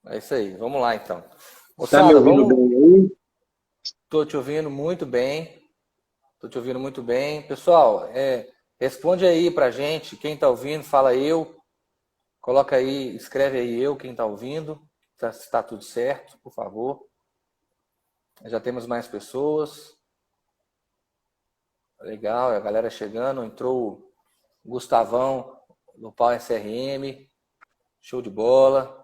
É isso aí, vamos lá então. Tá me Moçada, ouvindo vamos. bem aí? Tô te ouvindo muito bem. Tô te ouvindo muito bem. Pessoal, responde aí pra gente. Quem tá ouvindo, fala eu. Coloca aí, escreve aí eu, quem tá ouvindo. Se tá tudo certo, por favor. Já temos mais pessoas. Legal, a galera chegando. Entrou o Gustavão do Pau SRM. Show de bola.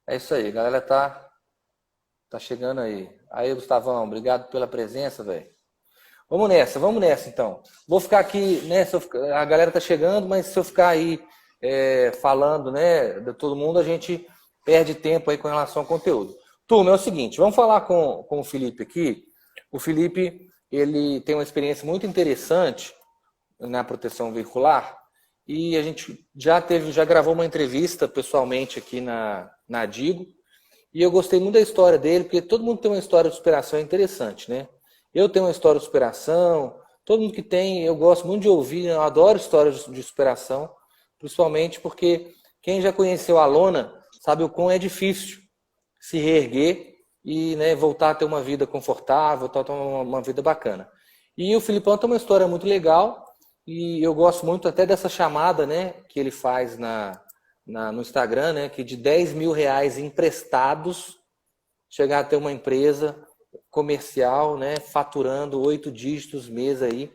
É isso aí, a galera tá chegando aí. Aí, Gustavão, obrigado pela presença, velho. Vamos nessa então. Vou ficar aqui, né? A galera tá chegando, mas se eu ficar aí falando, né, de todo mundo, a gente perde tempo aí com relação ao conteúdo. Turma, é o seguinte, vamos falar com o Felipe aqui. O Felipe, ele tem uma experiência muito interessante na proteção veicular e a gente já gravou uma entrevista pessoalmente aqui na Digo e eu gostei muito da história dele, porque todo mundo tem uma história de superação interessante, né? Eu tenho uma história de superação, todo mundo que tem, eu gosto muito de ouvir, eu adoro histórias de superação, principalmente porque quem já conheceu a lona sabe o quão é difícil se reerguer e, né, voltar a ter uma vida confortável, voltar a ter uma vida bacana. E o Filipão tem uma história muito legal e eu gosto muito até dessa chamada, né, que ele faz no Instagram, né, que de R$ 10.000 emprestados chegar a ter uma empresa comercial, né, faturando 8 dígitos mês aí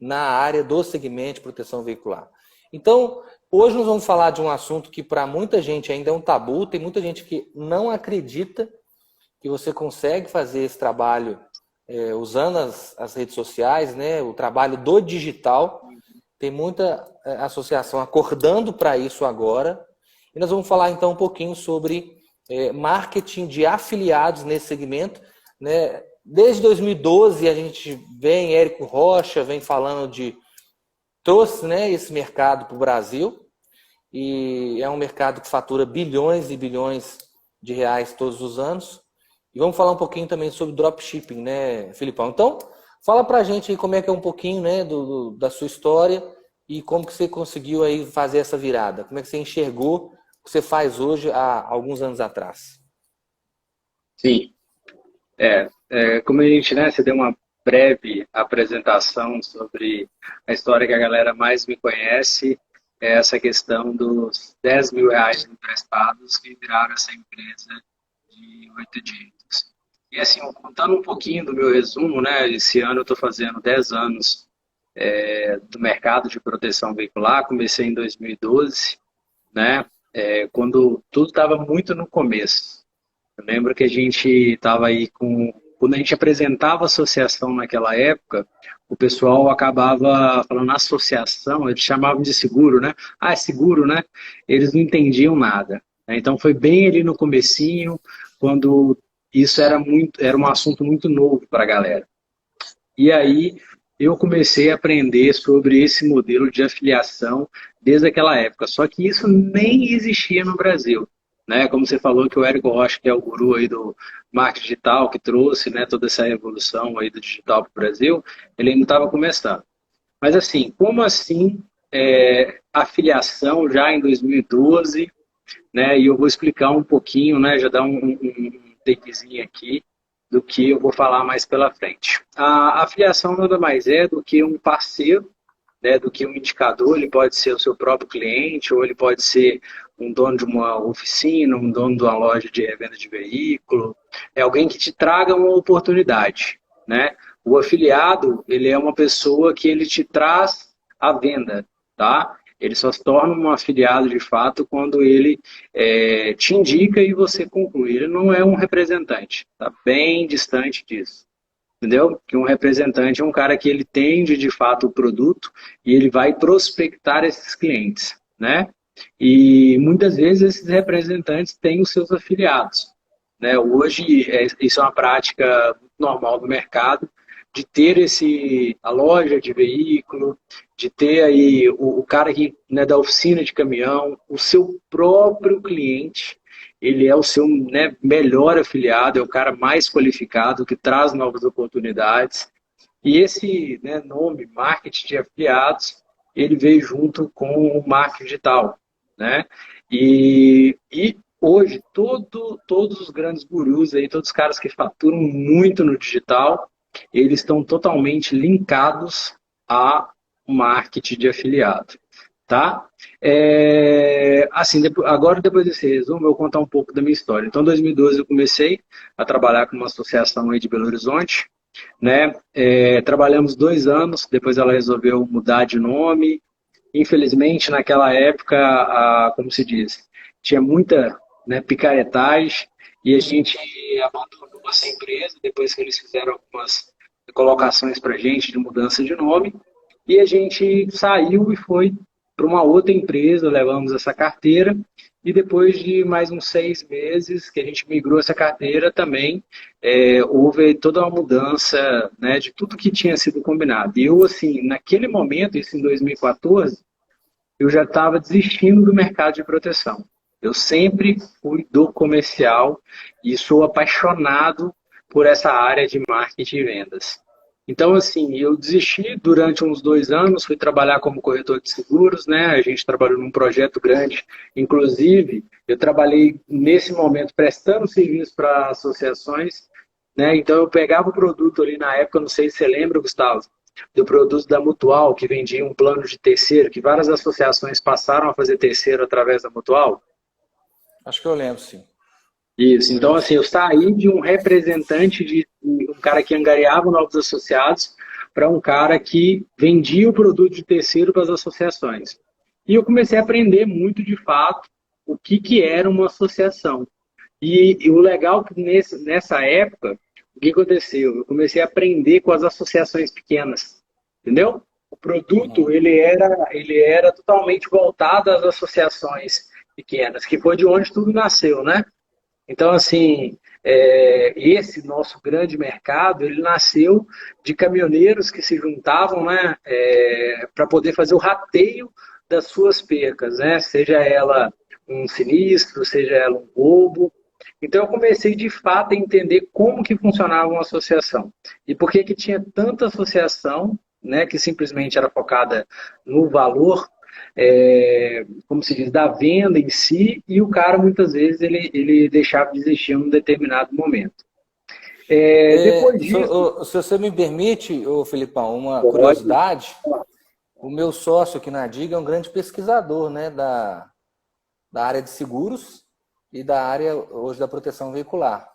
na área do segmento de proteção veicular. Então, hoje nós vamos falar de um assunto que para muita gente ainda é um tabu, tem muita gente que não acredita que você consegue fazer esse trabalho usando as redes sociais, né, o trabalho do digital. Tem muita associação acordando para isso agora. E nós vamos falar então um pouquinho sobre marketing de afiliados nesse segmento, né? Desde 2012 a gente vem, Érico Rocha vem falando trouxe, né, esse mercado para o Brasil e é um mercado que fatura bilhões e bilhões de reais todos os anos. E vamos falar um pouquinho também sobre dropshipping, né, Filipão? Então, fala pra gente aí como é que é um pouquinho, né, da sua história e como que você conseguiu aí fazer essa virada. Como é que você enxergou o que você faz hoje há alguns anos atrás? Sim. Como a gente, né, você deu uma breve apresentação sobre a história que a galera mais me conhece, é essa questão dos R$ 10.000 emprestados que viraram essa empresa de 8 dígitos. E assim, contando um pouquinho do meu resumo, né, esse ano eu estou fazendo 10 anos do mercado de proteção veicular, comecei em 2012, né, quando tudo estava muito no começo. Eu lembro que a gente estava aí com. Quando a gente apresentava a associação naquela época, o pessoal acabava falando associação, eles chamavam de seguro, né? Ah, é seguro, né? Eles não entendiam nada. Então foi bem ali no comecinho, quando isso era um assunto muito novo para a galera. E aí eu comecei a aprender sobre esse modelo de afiliação desde aquela época. Só que isso nem existia no Brasil. Né? Como você falou que o Érico Rocha, que é o guru aí do marketing digital, que trouxe, né, toda essa evolução aí do digital para o Brasil, ele ainda estava começando. Mas assim, como assim afiliação já em 2012, né? E eu vou explicar um pouquinho, né? Já dar um takezinho aqui do que eu vou falar mais pela frente. A afiliação nada mais é do que um parceiro, né? Do que um indicador. Ele pode ser o seu próprio cliente ou ele pode ser um dono de uma oficina, um dono de uma loja de revenda de veículo. É alguém que te traga uma oportunidade, né? O afiliado, ele é uma pessoa que ele te traz a venda, tá? Ele só se torna um afiliado de fato quando ele te indica e você conclui. Ele não é um representante, está bem distante disso. Entendeu? Que um representante é um cara que ele tende de fato o produto e ele vai prospectar esses clientes, né? E muitas vezes esses representantes têm os seus afiliados, né? Hoje isso é uma prática normal do mercado de ter a loja de veículo, de ter aí o cara que, né, da oficina de caminhão, o seu próprio cliente, ele é o seu, né, melhor afiliado, é o cara mais qualificado, que traz novas oportunidades. E esse, né, nome, marketing de afiliados, ele veio junto com o marketing digital, né? E hoje hoje, todos os grandes gurus aí, todos os caras que faturam muito no digital, eles estão totalmente linkados a marketing de afiliado, tá? Assim, agora depois desse resumo, eu vou contar um pouco da minha história. Então, em 2012 eu comecei a trabalhar com uma associação aí de Belo Horizonte, né? Trabalhamos 2 anos, depois ela resolveu mudar de nome. Infelizmente, naquela época, como se diz, tinha muita, né, picaretagem e a gente abandonou essa empresa depois que eles fizeram algumas colocações para a gente de mudança de nome e a gente saiu e foi para uma outra empresa, levamos essa carteira e depois de mais uns 6 meses que a gente migrou essa carteira também, houve toda uma mudança, né, de tudo que tinha sido combinado. E eu, assim, naquele momento, isso em 2014, eu já estava desistindo do mercado de proteção. Eu sempre fui do comercial e sou apaixonado por essa área de marketing e vendas. Então, assim, eu desisti durante uns 2 anos, fui trabalhar como corretor de seguros, né? A gente trabalhou num projeto grande. Inclusive, eu trabalhei nesse momento prestando serviço para associações, né? Então, eu pegava o produto ali na época, não sei se você lembra, Gustavo, do produto da Mutual, que vendia um plano de terceiro, que várias associações passaram a fazer terceiro através da Mutual. Acho que eu lembro, sim. Isso, então assim, eu saí de um representante, de um cara que angariava novos associados, para um cara que vendia o produto de terceiro para as associações. E eu comecei a aprender muito de fato o que era uma associação. E o legal é que nessa época, o que aconteceu? Eu comecei a aprender com as associações pequenas, entendeu? O produto ele era totalmente voltado às associações pequenas, que foi de onde tudo nasceu, né? Então, assim, esse nosso grande mercado, ele nasceu de caminhoneiros que se juntavam, né, para poder fazer o rateio das suas percas, né? Seja ela um sinistro, seja ela um roubo. Então, eu comecei, de fato, a entender como que funcionava uma associação. E por que tinha tanta associação, né, que simplesmente era focada no valor, como se diz, da venda em si, e o cara muitas vezes ele deixava de existir em um determinado momento. Depois disso... Se você me permite, ô Felipão, uma curiosidade, o meu sócio aqui na Diga é um grande pesquisador, né, da área de seguros e da área hoje da proteção veicular.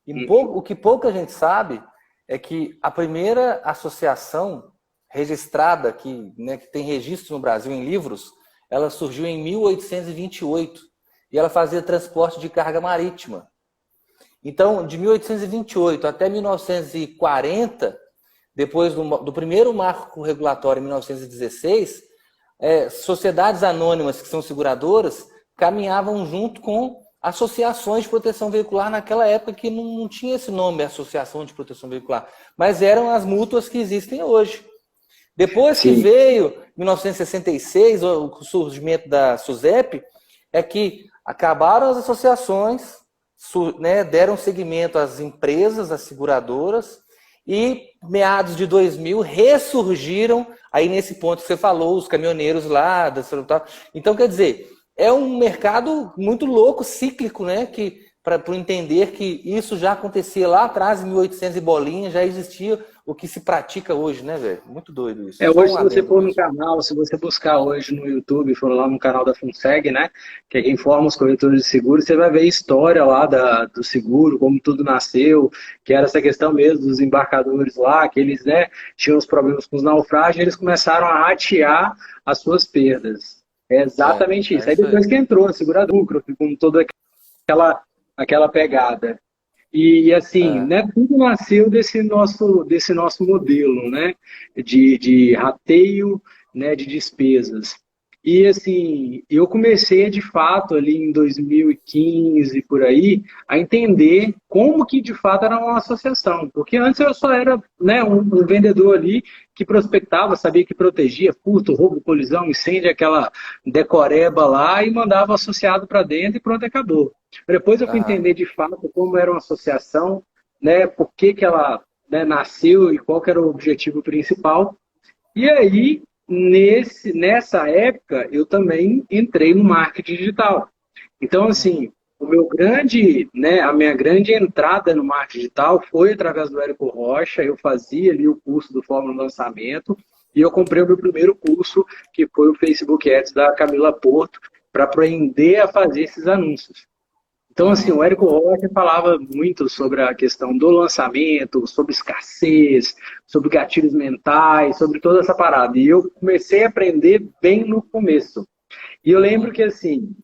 E o que pouca gente sabe é que a primeira associação registrada, né, que tem registro no Brasil em livros, ela surgiu em 1828 e ela fazia transporte de carga marítima. Então, de 1828 até 1940, depois do primeiro marco regulatório em 1916, sociedades anônimas, que são seguradoras, caminhavam junto com associações de proteção veicular naquela época que não tinha esse nome, Associação de Proteção Veicular, mas eram as mútuas que existem hoje. Depois que veio, em 1966, o surgimento da SUSEP, é que acabaram as associações, né, deram seguimento às empresas, às seguradoras, e meados de 2000 ressurgiram, aí nesse ponto que você falou, os caminhoneiros lá, então quer dizer, é um mercado muito louco, cíclico, né, para entender que isso já acontecia lá atrás, em 1800 e bolinha, já existia o que se pratica hoje, né, velho? Muito doido isso. Hoje, se você for no canal, se você buscar hoje no YouTube, for lá no canal da FUNSEG, né, que é quem informa os corretores de seguro, você vai ver a história lá do seguro, como tudo nasceu, que era essa questão mesmo dos embarcadores lá, que eles, né, tinham os problemas com os naufrágios, e eles começaram a ratear as suas perdas. É exatamente isso. Aí depois que entrou a seguradora, com toda aquela pegada. E assim, né, tudo nasceu desse nosso modelo, né, de rateio, né, de despesas. E assim, eu comecei de fato ali em 2015 por aí a entender como que de fato era uma associação, porque antes eu só era, né, um vendedor ali que prospectava, sabia que protegia furto, roubo, colisão, incêndio, aquela decoreba lá e mandava associado para dentro e pronto, acabou. Depois eu fui entender de fato como era uma associação, né, por que ela, né, nasceu e qual que era o objetivo principal. E aí, nessa época, eu também entrei no marketing digital. Então, assim, o meu grande, né, a minha grande entrada no marketing digital foi através do Érico Rocha. Eu fazia ali o curso do Fórmula Lançamento e eu comprei o meu primeiro curso, que foi o Facebook Ads da Camila Porto, para aprender a fazer esses anúncios. Então, assim, o Érico Rocha falava muito sobre a questão do lançamento, sobre escassez, sobre gatilhos mentais, sobre toda essa parada. E eu comecei a aprender bem no começo. E eu lembro que, assim,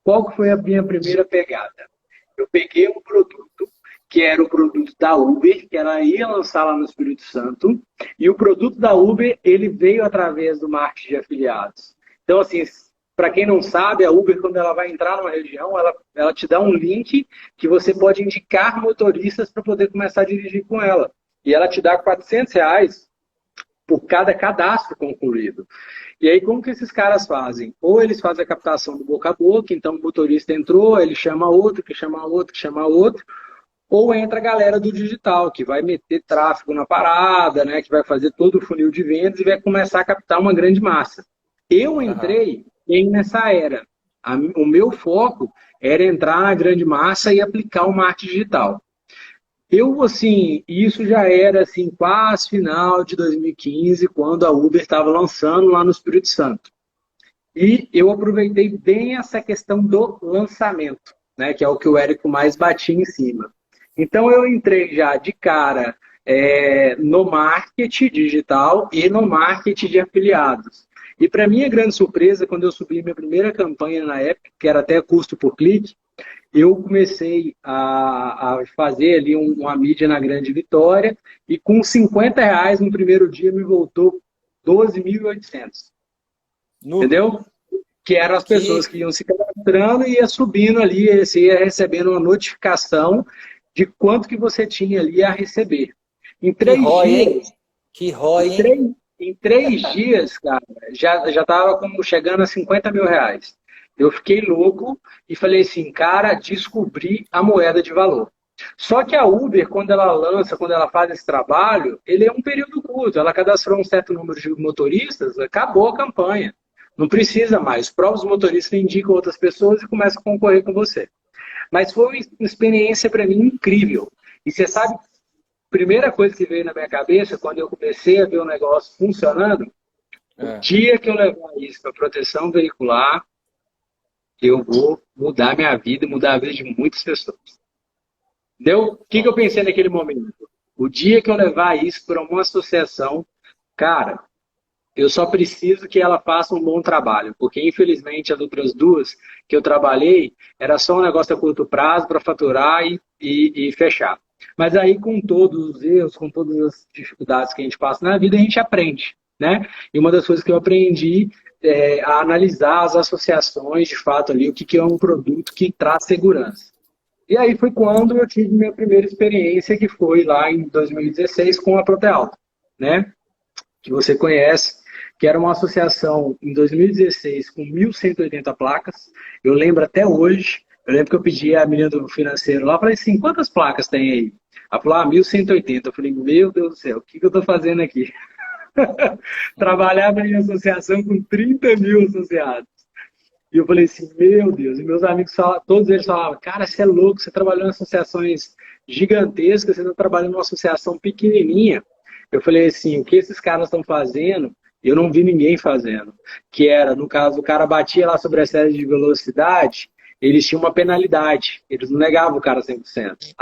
qual que foi a minha primeira pegada? Eu peguei um produto, que era o produto da Uber, que ela ia lançar lá no Espírito Santo, e o produto da Uber, ele veio através do marketing de afiliados. Então, assim, para quem não sabe, a Uber, quando ela vai entrar numa região, ela te dá um link que você pode indicar motoristas para poder começar a dirigir com ela. E ela te dá R$ 400 por cada cadastro concluído. E aí, como que esses caras fazem? Ou eles fazem a captação do boca a boca, então o motorista entrou, ele chama outro, que chama outro, que chama outro, ou entra a galera do digital, que vai meter tráfego na parada, né, que vai fazer todo o funil de vendas e vai começar a captar uma grande massa. Eu entrei nessa era. O meu foco era entrar na grande massa e aplicar o marketing digital. Eu, assim, isso já era, assim, quase final de 2015, quando a Uber estava lançando lá no Espírito Santo. E eu aproveitei bem essa questão do lançamento, né, que é o que o Érico mais batia em cima. Então, eu entrei já de cara no marketing digital e no marketing de afiliados. E para minha grande surpresa, quando eu subi minha primeira campanha na época, que era até custo por clique, eu comecei a fazer ali uma mídia na Grande Vitória e com R$ 50 no primeiro dia me voltou 12.800. Entendeu? Que eram as pessoas que iam se cadastrando e ia subindo ali, você ia recebendo uma notificação de quanto que você tinha ali a receber. Em 3 dias... Que ROI, hein? Em 3 dias, cara, já estava chegando a R$ 50.000. Eu fiquei louco e falei assim, cara, descobri a moeda de valor. Só que a Uber, quando ela lança, quando ela faz esse trabalho, ele é um período curto. Ela cadastrou um certo número de motoristas, acabou a campanha. Não precisa mais. Os próprios motoristas indicam outras pessoas e começam a concorrer com você. Mas foi uma experiência para mim incrível. E você sabe, a primeira coisa que veio na minha cabeça, quando eu comecei a ver o negócio funcionando, o dia que eu levar isso para proteção veicular, eu vou mudar minha vida e mudar a vida de muitas pessoas. Entendeu? O que eu pensei naquele momento? O dia que eu levar isso para uma associação, cara, eu só preciso que ela faça um bom trabalho, porque infelizmente as outras duas que eu trabalhei era só um negócio a curto prazo para faturar e fechar. Mas aí com todos os erros, com todas as dificuldades que a gente passa na vida, a gente aprende, né? E uma das coisas que eu aprendi a analisar as associações, de fato, ali, o que é um produto que traz segurança. E aí foi quando eu tive minha primeira experiência, que foi lá em 2016 com a Protealta, né? Que você conhece, que era uma associação em 2016 com 1.180 placas. Eu lembro até hoje, eu lembro que eu pedi à menina do financeiro lá, falei assim, quantas placas tem aí? Ela falou, 1.180. Eu falei, meu Deus do céu, o que eu estou fazendo aqui? Trabalhava em associação com 30 mil associados. E eu falei assim, meu Deus. E meus amigos, todos eles falavam, cara, você é louco, você trabalhou em associações gigantescas, você está trabalhando em uma associação pequenininha. Eu falei assim, o que esses caras estão fazendo, eu não vi ninguém fazendo. Que era, no caso, o cara batia lá sobre a série de velocidade, eles tinham uma penalidade. Eles não negavam o cara 100%.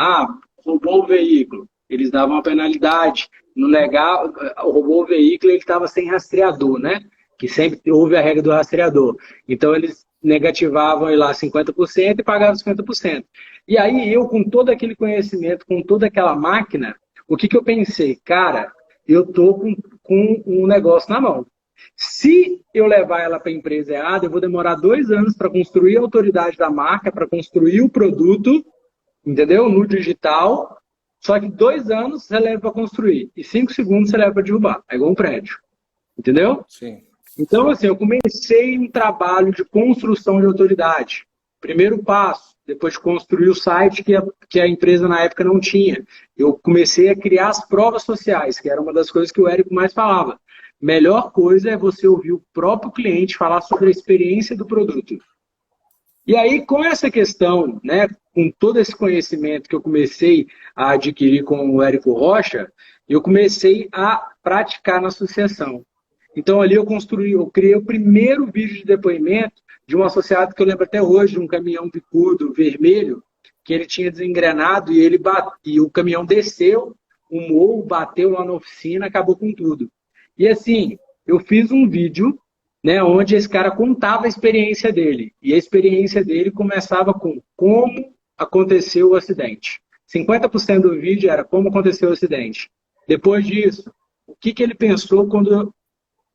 Roubou o veículo. Eles davam uma penalidade. Não negava, roubou o veículo, ele estava sem rastreador, né? Que sempre houve a regra do rastreador. Então, eles negativavam lá 50% e pagavam 50%. E aí, eu, com todo aquele conhecimento, com toda aquela máquina, o que eu pensei? Cara, eu estou com um negócio na mão. Se eu levar ela para a empresa errada, eu vou demorar 2 anos para construir a autoridade da marca, para construir o produto, entendeu? No digital. Só que 2 anos você leva para construir e 5 segundos você leva para derrubar. É igual um prédio. Entendeu? Sim. Então, assim, eu comecei um trabalho de construção de autoridade. Primeiro passo, depois de construir o site que a empresa na época não tinha. Eu comecei a criar as provas sociais, que era uma das coisas que o Érico mais falava. Melhor coisa é você ouvir o próprio cliente falar sobre a experiência do produto. E aí, com essa questão, né, com todo esse conhecimento que eu comecei a adquirir com o Érico Rocha, eu comecei a praticar na associação. Então, ali eu criei o primeiro vídeo de depoimento de um associado que eu lembro até hoje, de um caminhão bicudo vermelho, que ele tinha desengrenado e, e o caminhão desceu, o morro bateu lá na oficina, acabou com tudo. E assim, eu fiz um vídeo, né, onde esse cara contava a experiência dele. E a experiência dele começava com como aconteceu o acidente. 50% do vídeo era como aconteceu o acidente. Depois disso, o que ele pensou quando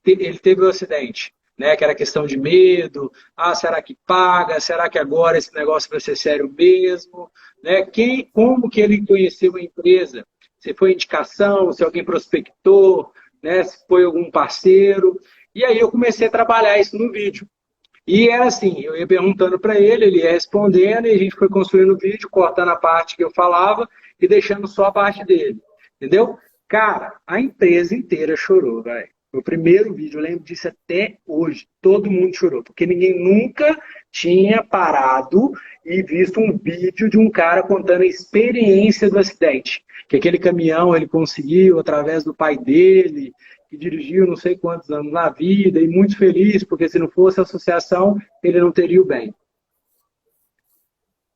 ele teve o acidente? Né, que era questão de medo, será que paga? Será que agora esse negócio vai ser sério mesmo? Né? Como que ele conheceu a empresa? Se foi indicação, se alguém prospectou, né, se foi algum parceiro. E aí eu comecei a trabalhar isso no vídeo. E era assim, eu ia perguntando para ele, ele ia respondendo, e a gente foi construindo o vídeo, cortando a parte que eu falava e deixando só a parte dele. Entendeu? Cara, a empresa inteira chorou, velho. O primeiro vídeo, eu lembro disso até hoje. Todo mundo chorou, porque ninguém nunca tinha parado e visto um vídeo de um cara contando a experiência do acidente. Que aquele caminhão ele conseguiu através do pai dele, que dirigiu não sei quantos anos na vida, e muito feliz, porque se não fosse a associação, ele não teria o bem.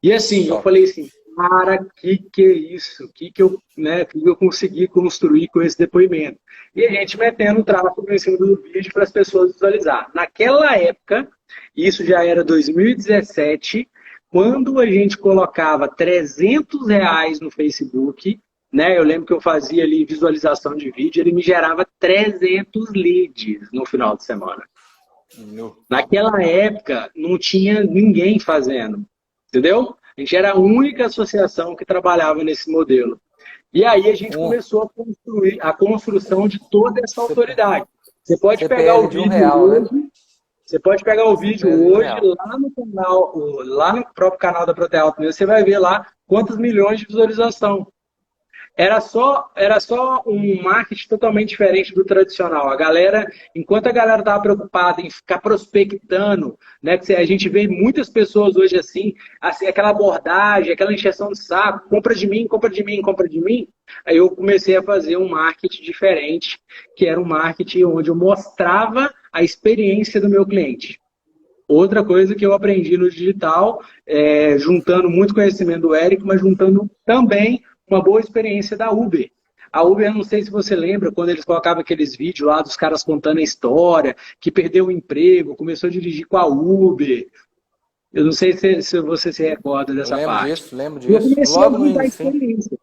E assim, eu falei assim, cara, que é isso? Que eu consegui construir com esse depoimento? E a gente metendo o tráfego em cima do vídeo para as pessoas visualizar. Naquela época, isso já era 2017, quando a gente colocava R$ 300 no Facebook, né? Eu lembro que eu fazia ali visualização de vídeo, ele me gerava 300 leads no final de semana. Naquela época, não tinha ninguém fazendo. Entendeu? A gente era a única associação que trabalhava nesse modelo. E aí a gente começou a construir a construção de toda essa autoridade. Você pode pegar o vídeo hoje, né? Você pode pegar o vídeo hoje lá no canal, lá no próprio canal da Protealto, você vai ver lá quantos milhões de visualização. Era só um marketing totalmente diferente do tradicional. Enquanto a galera estava preocupada em ficar prospectando, né, que a gente vê muitas pessoas hoje assim, aquela abordagem, aquela encheção de saco, compra de mim, compra de mim, compra de mim. Aí eu comecei a fazer um marketing diferente, que era um marketing onde eu mostrava a experiência do meu cliente. Outra coisa que eu aprendi no digital, juntando muito conhecimento do Érico, mas juntando também uma boa experiência da Uber. A Uber, eu não sei se você lembra, quando eles colocavam aqueles vídeos lá dos caras contando a história, que perdeu o emprego, começou a dirigir com a Uber. Eu não sei se você se recorda dessa parte. Lembro disso. Logo no início.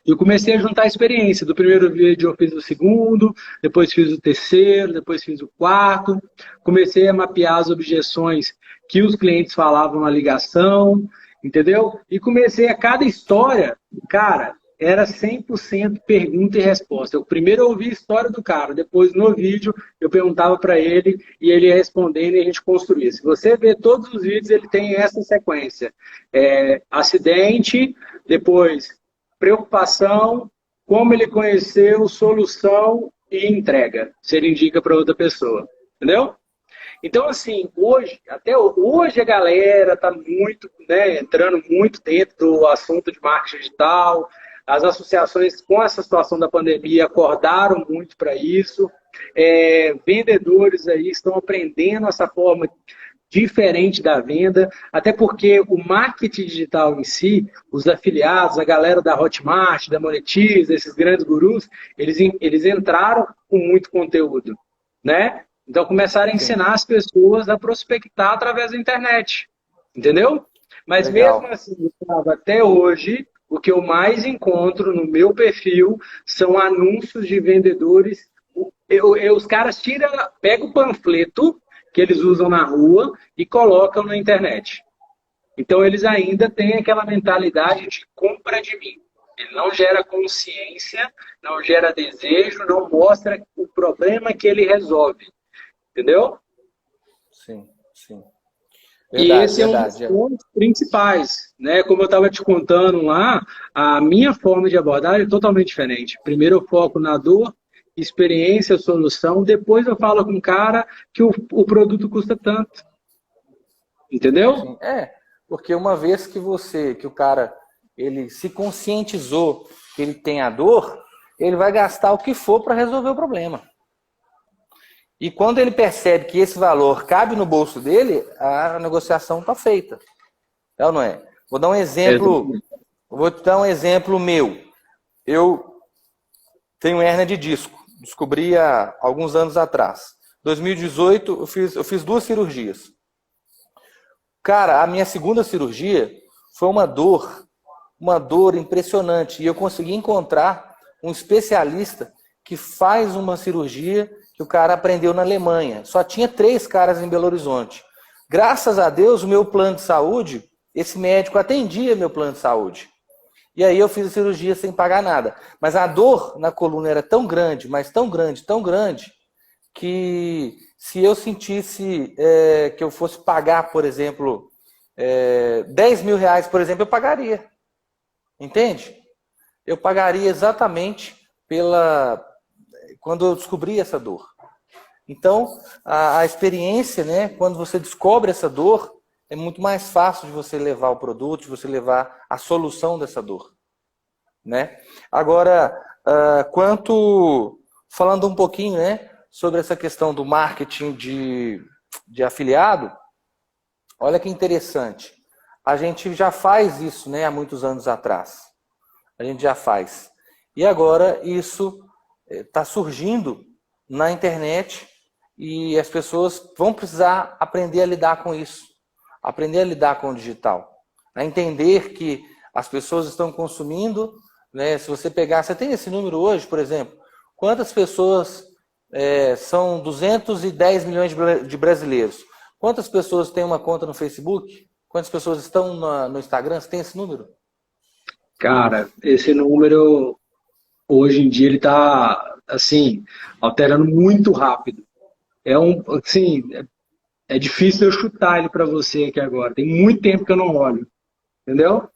Eu comecei a juntar a experiência. Do primeiro vídeo eu fiz o segundo, depois fiz o terceiro, depois fiz o quarto. Comecei a mapear as objeções que os clientes falavam na ligação, entendeu? E comecei a cada história, cara, era 100% pergunta e resposta. Eu primeiro ouvi a história do cara, depois no vídeo eu perguntava para ele e ele ia respondendo e a gente construía. Se você ver todos os vídeos, ele tem essa sequência. Acidente, depois preocupação, como ele conheceu, solução e entrega. Se ele indica para outra pessoa. Entendeu? Então, assim, até hoje a galera está muito, né, entrando muito dentro do assunto de marketing digital. As associações, com essa situação da pandemia, acordaram muito para isso. Vendedores aí estão aprendendo essa forma diferente da venda, até porque o marketing digital em si, os afiliados, a galera da Hotmart, da Monetiza, esses grandes gurus, eles entraram com muito conteúdo, né? Então, começaram a ensinar as pessoas a prospectar através da internet. Entendeu? Mas legal. Mesmo assim, até hoje, o que eu mais encontro no meu perfil são anúncios de vendedores. Os caras pegam o panfleto que eles usam na rua e colocam na internet. Então, eles ainda têm aquela mentalidade de compra de mim. Ele não gera consciência, não gera desejo, não mostra o problema que ele resolve. Entendeu? Sim, sim. Verdade, e esse é um dos pontos principais, né? Como eu estava te contando lá, a minha forma de abordagem é totalmente diferente. Primeiro eu foco na dor, experiência, solução, depois eu falo com o cara que o produto custa tanto. Entendeu? Sim. Porque uma vez que o cara, ele se conscientizou que ele tem a dor, ele vai gastar o que for para resolver o problema. E quando ele percebe que esse valor cabe no bolso dele, a negociação está feita. É ou não é? Vou dar um exemplo, vou te dar um exemplo meu. Eu tenho hérnia de disco, descobri há alguns anos atrás. 2018 eu fiz 2 cirurgias. Cara, a minha segunda cirurgia foi uma dor impressionante. E eu consegui encontrar um especialista que faz uma cirurgia que o cara aprendeu na Alemanha. Só tinha 3 caras em Belo Horizonte. Graças a Deus, o meu plano de saúde, esse médico atendia meu plano de saúde. E aí eu fiz a cirurgia sem pagar nada. Mas a dor na coluna era tão grande, mas tão grande, que se eu sentisse que eu fosse pagar, por exemplo, 10 mil reais, por exemplo, eu pagaria. Entende? Eu pagaria exatamente quando eu descobri essa dor. Então, a experiência, né, quando você descobre essa dor, é muito mais fácil de você levar o produto, de você levar a solução dessa dor. Né? Agora, falando um pouquinho, né, sobre essa questão do marketing de afiliado, olha que interessante. A gente já faz isso, né, há muitos anos atrás. A gente já faz. E agora isso está surgindo na internet e as pessoas vão precisar aprender a lidar com isso. Aprender a lidar com o digital. A entender que as pessoas estão consumindo, né, se você pegar, você tem esse número hoje, por exemplo, quantas pessoas são 210 milhões de brasileiros? Quantas pessoas têm uma conta no Facebook? Quantas pessoas estão no Instagram? Você tem esse número? Cara, esse número, hoje em dia, ele tá, assim, alterando muito rápido. Assim, é difícil eu chutar ele para você aqui agora. Tem muito tempo que eu não olho. Entendeu?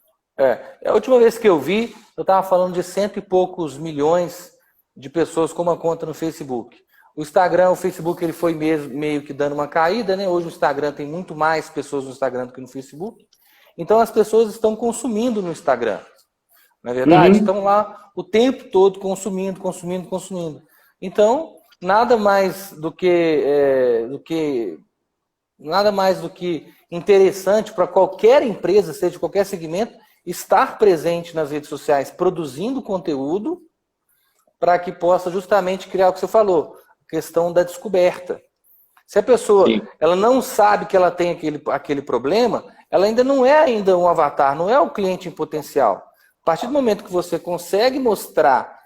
A última vez que eu vi, eu estava falando de 100 e poucos milhões de pessoas com uma conta no Facebook. O Facebook, ele foi meio que dando uma caída, né? Hoje o Instagram tem muito mais pessoas no Instagram do que no Facebook. Então as pessoas estão consumindo no Instagram. Não é verdade? Estão lá o tempo todo consumindo. Então, nada mais do que interessante para qualquer empresa, seja de qualquer segmento, estar presente nas redes sociais, produzindo conteúdo, para que possa justamente criar o que você falou, a questão da descoberta. Se a pessoa ela não sabe que ela tem aquele problema, ela ainda não é um avatar, não é o cliente em potencial. A partir do momento que você consegue mostrar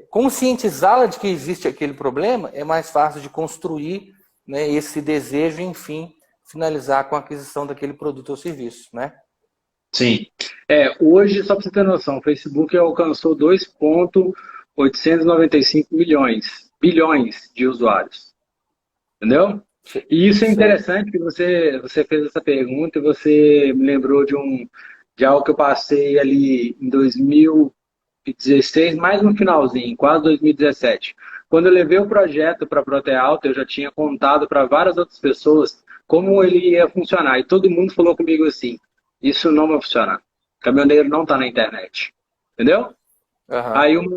conscientizá-la de que existe aquele problema, é mais fácil de construir, né, esse desejo e, enfim, finalizar com a aquisição daquele produto ou serviço, né? Sim. Hoje, só para você ter noção, o Facebook alcançou 2,895 bilhões de usuários. Entendeu? E isso é interessante, que você fez essa pergunta e você me lembrou de algo que eu passei ali em 2016, mais no finalzinho, quase 2017. Quando eu levei o projeto para a Protealta, eu já tinha contado para várias outras pessoas como ele ia funcionar. E todo mundo falou comigo assim, isso não vai funcionar. Caminhoneiro não está na internet. Entendeu? Aí o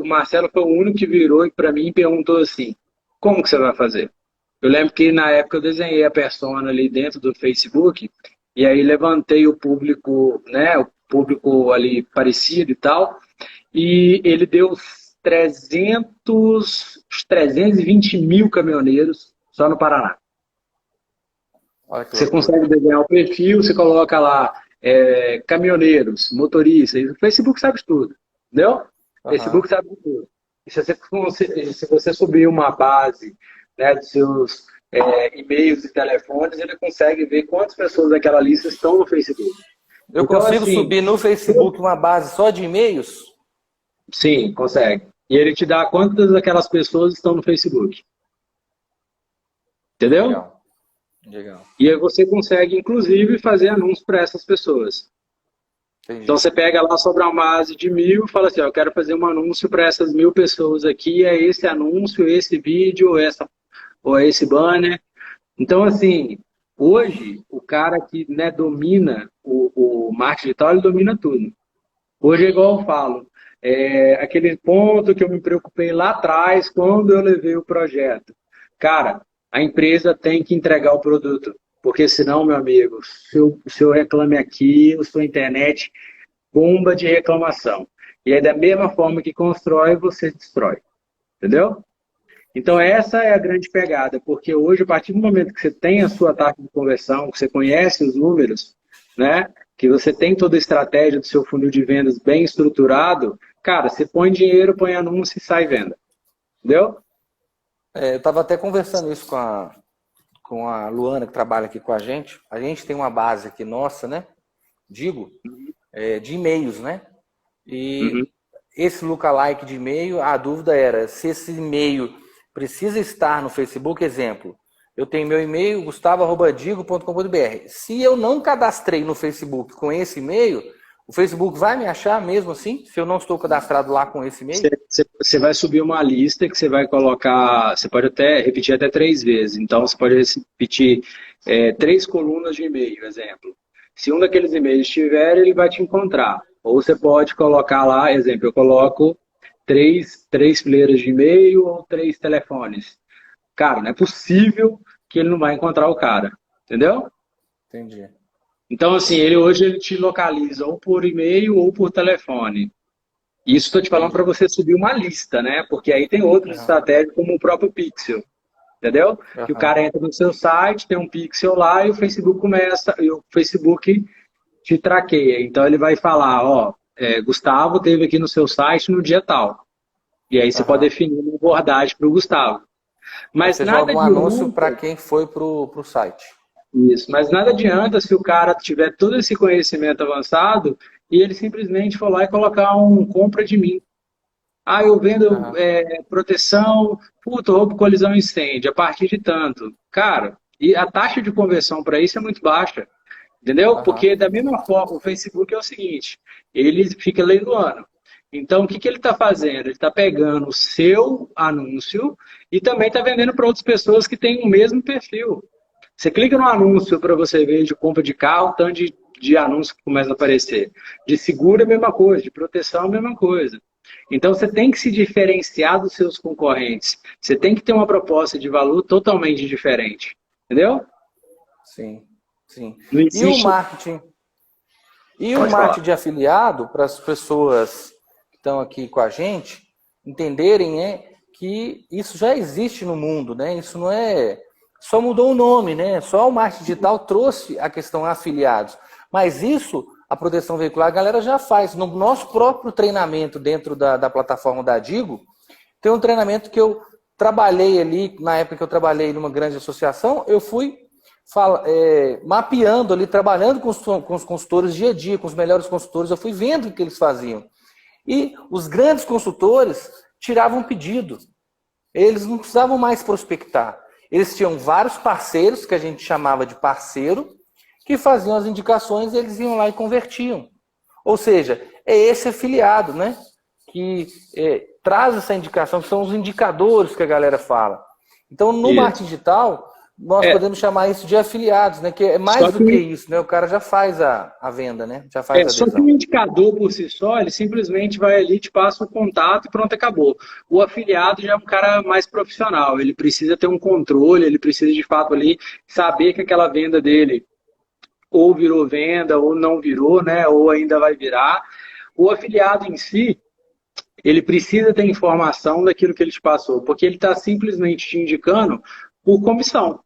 Marcelo foi o único que virou para mim e perguntou assim, como que você vai fazer? Eu lembro que na época eu desenhei a persona ali dentro do Facebook e aí levantei o público, né, o público ali parecido e tal, e ele deu 320 mil caminhoneiros só no Paraná. Você consegue desenhar o perfil, você coloca lá caminhoneiros, motoristas, o Facebook sabe de tudo, entendeu? O Facebook sabe de tudo. E se você subir uma base, né, de seus e-mails e telefones, ele consegue ver quantas pessoas daquela lista estão no Facebook. Eu então, consigo assim, subir no Facebook uma base só de e-mails? Sim, consegue. E ele te dá quantas daquelas pessoas estão no Facebook. Entendeu? Legal. E aí você consegue, inclusive, fazer anúncios para essas pessoas. Entendi. Então você pega lá sobre uma base de 1000 e fala assim, eu quero fazer um anúncio para essas 1000 pessoas aqui, é esse anúncio, esse vídeo, ou esse banner. Então, assim, Hoje, o cara que, né, domina o marketing digital, ele domina tudo. Hoje é igual eu falo, aquele ponto que eu me preocupei lá atrás, quando eu levei o projeto. Cara, a empresa tem que entregar o produto, porque senão, meu amigo, se eu reclame aqui, a sua internet bomba de reclamação. E é da mesma forma que constrói, você destrói. Entendeu? Então, essa é a grande pegada, porque hoje, a partir do momento que você tem a sua taxa de conversão, que você conhece os números, né, que você tem toda a estratégia do seu funil de vendas bem estruturado, cara, você põe dinheiro, põe anúncio e sai venda. Entendeu? Eu estava até conversando isso com a Luana, que trabalha aqui com a gente. A gente tem uma base aqui nossa, né? Digo, de e-mails, né? Uhum. E esse lookalike de e-mail, a dúvida era se esse e-mail precisa estar no Facebook. Exemplo, eu tenho meu e-mail gustavo@digo.com.br. Se eu não cadastrei no Facebook com esse e-mail, o Facebook vai me achar mesmo assim, se eu não estou cadastrado lá com esse e-mail? Você vai subir uma lista que você vai colocar, você pode até repetir até 3 vezes. Então, você pode repetir 3 colunas de e-mail, exemplo. Se um daqueles e-mails estiver, ele vai te encontrar. Ou você pode colocar lá, exemplo, eu coloco três fileiras de e-mail ou 3 telefones. Cara, não é possível que ele não vai encontrar o cara. Entendeu? Entendi. Então, assim, ele hoje ele te localiza ou por e-mail ou por telefone. Isso estou te falando para Entendi. você subir uma lista, né? Porque aí tem outras Aham. estratégias, como o próprio Pixel, entendeu? Que o Aham. cara entra no seu site, tem um pixel lá e o Facebook começa, e o Facebook te traqueia. Então ele vai falar, ó, Gustavo teve aqui no seu site no dia tal. E aí você pode Aham. definir uma abordagem para o Gustavo. Aí Mas você joga nada um anúncio adianta para quem foi pro site. isso, mas nada adianta se o cara tiver todo esse conhecimento avançado e ele simplesmente for lá e colocar um compra de mim. Ah, eu vendo Aham. proteção, puta, roubo, colisão, incêndio, a partir de tanto. Cara, e a taxa de conversão para isso é muito baixa, entendeu? Aham. Porque da mesma forma, o Facebook é o seguinte, ele fica leiloando. Então, o que ele está fazendo? Ele está pegando o seu anúncio e também está vendendo para outras pessoas que têm o mesmo perfil. Você clica no anúncio para você ver de compra de carro, tanto de anúncio que começa a aparecer. De seguro é a mesma coisa, de proteção é a mesma coisa. Então você tem que se diferenciar dos seus concorrentes. Você tem que ter uma proposta de valor totalmente diferente. Entendeu? Sim, sim. Não E o existe. marketing? E o Pode falar. marketing de afiliado, para as pessoas que estão aqui com a gente entenderem, que isso já existe no mundo, né? Isso não é. Só mudou o nome, né? Só o marketing digital trouxe a questão afiliados. Mas isso, a proteção veicular, a galera já faz. No nosso próprio treinamento dentro da plataforma da Digo, tem um treinamento que eu trabalhei ali, na época que eu trabalhei numa grande associação, eu fui mapeando ali, trabalhando com os consultores dia a dia, com os melhores consultores, eu fui vendo o que eles faziam. E os grandes consultores tiravam pedido. Eles não precisavam mais prospectar. Eles tinham vários parceiros, que a gente chamava de parceiro, que faziam as indicações e eles iam lá e convertiam. Ou seja, é esse afiliado, né? Que traz essa indicação, que são os indicadores que a galera fala. Então, no Isso. marketing digital, nós É, podemos chamar isso de afiliados, né? Que é só mais do que que, isso, né? O cara já faz a venda, né? Já faz a só que o adesão. indicador por si só, ele simplesmente vai ali, te passa o contato e pronto, acabou. O afiliado já é um cara mais profissional, ele precisa ter um controle, ele precisa de fato ali saber que aquela venda dele ou virou venda, ou não virou, né? Ou ainda vai virar. O afiliado em si, ele precisa ter informação daquilo que ele te passou, porque ele está simplesmente te indicando por comissão,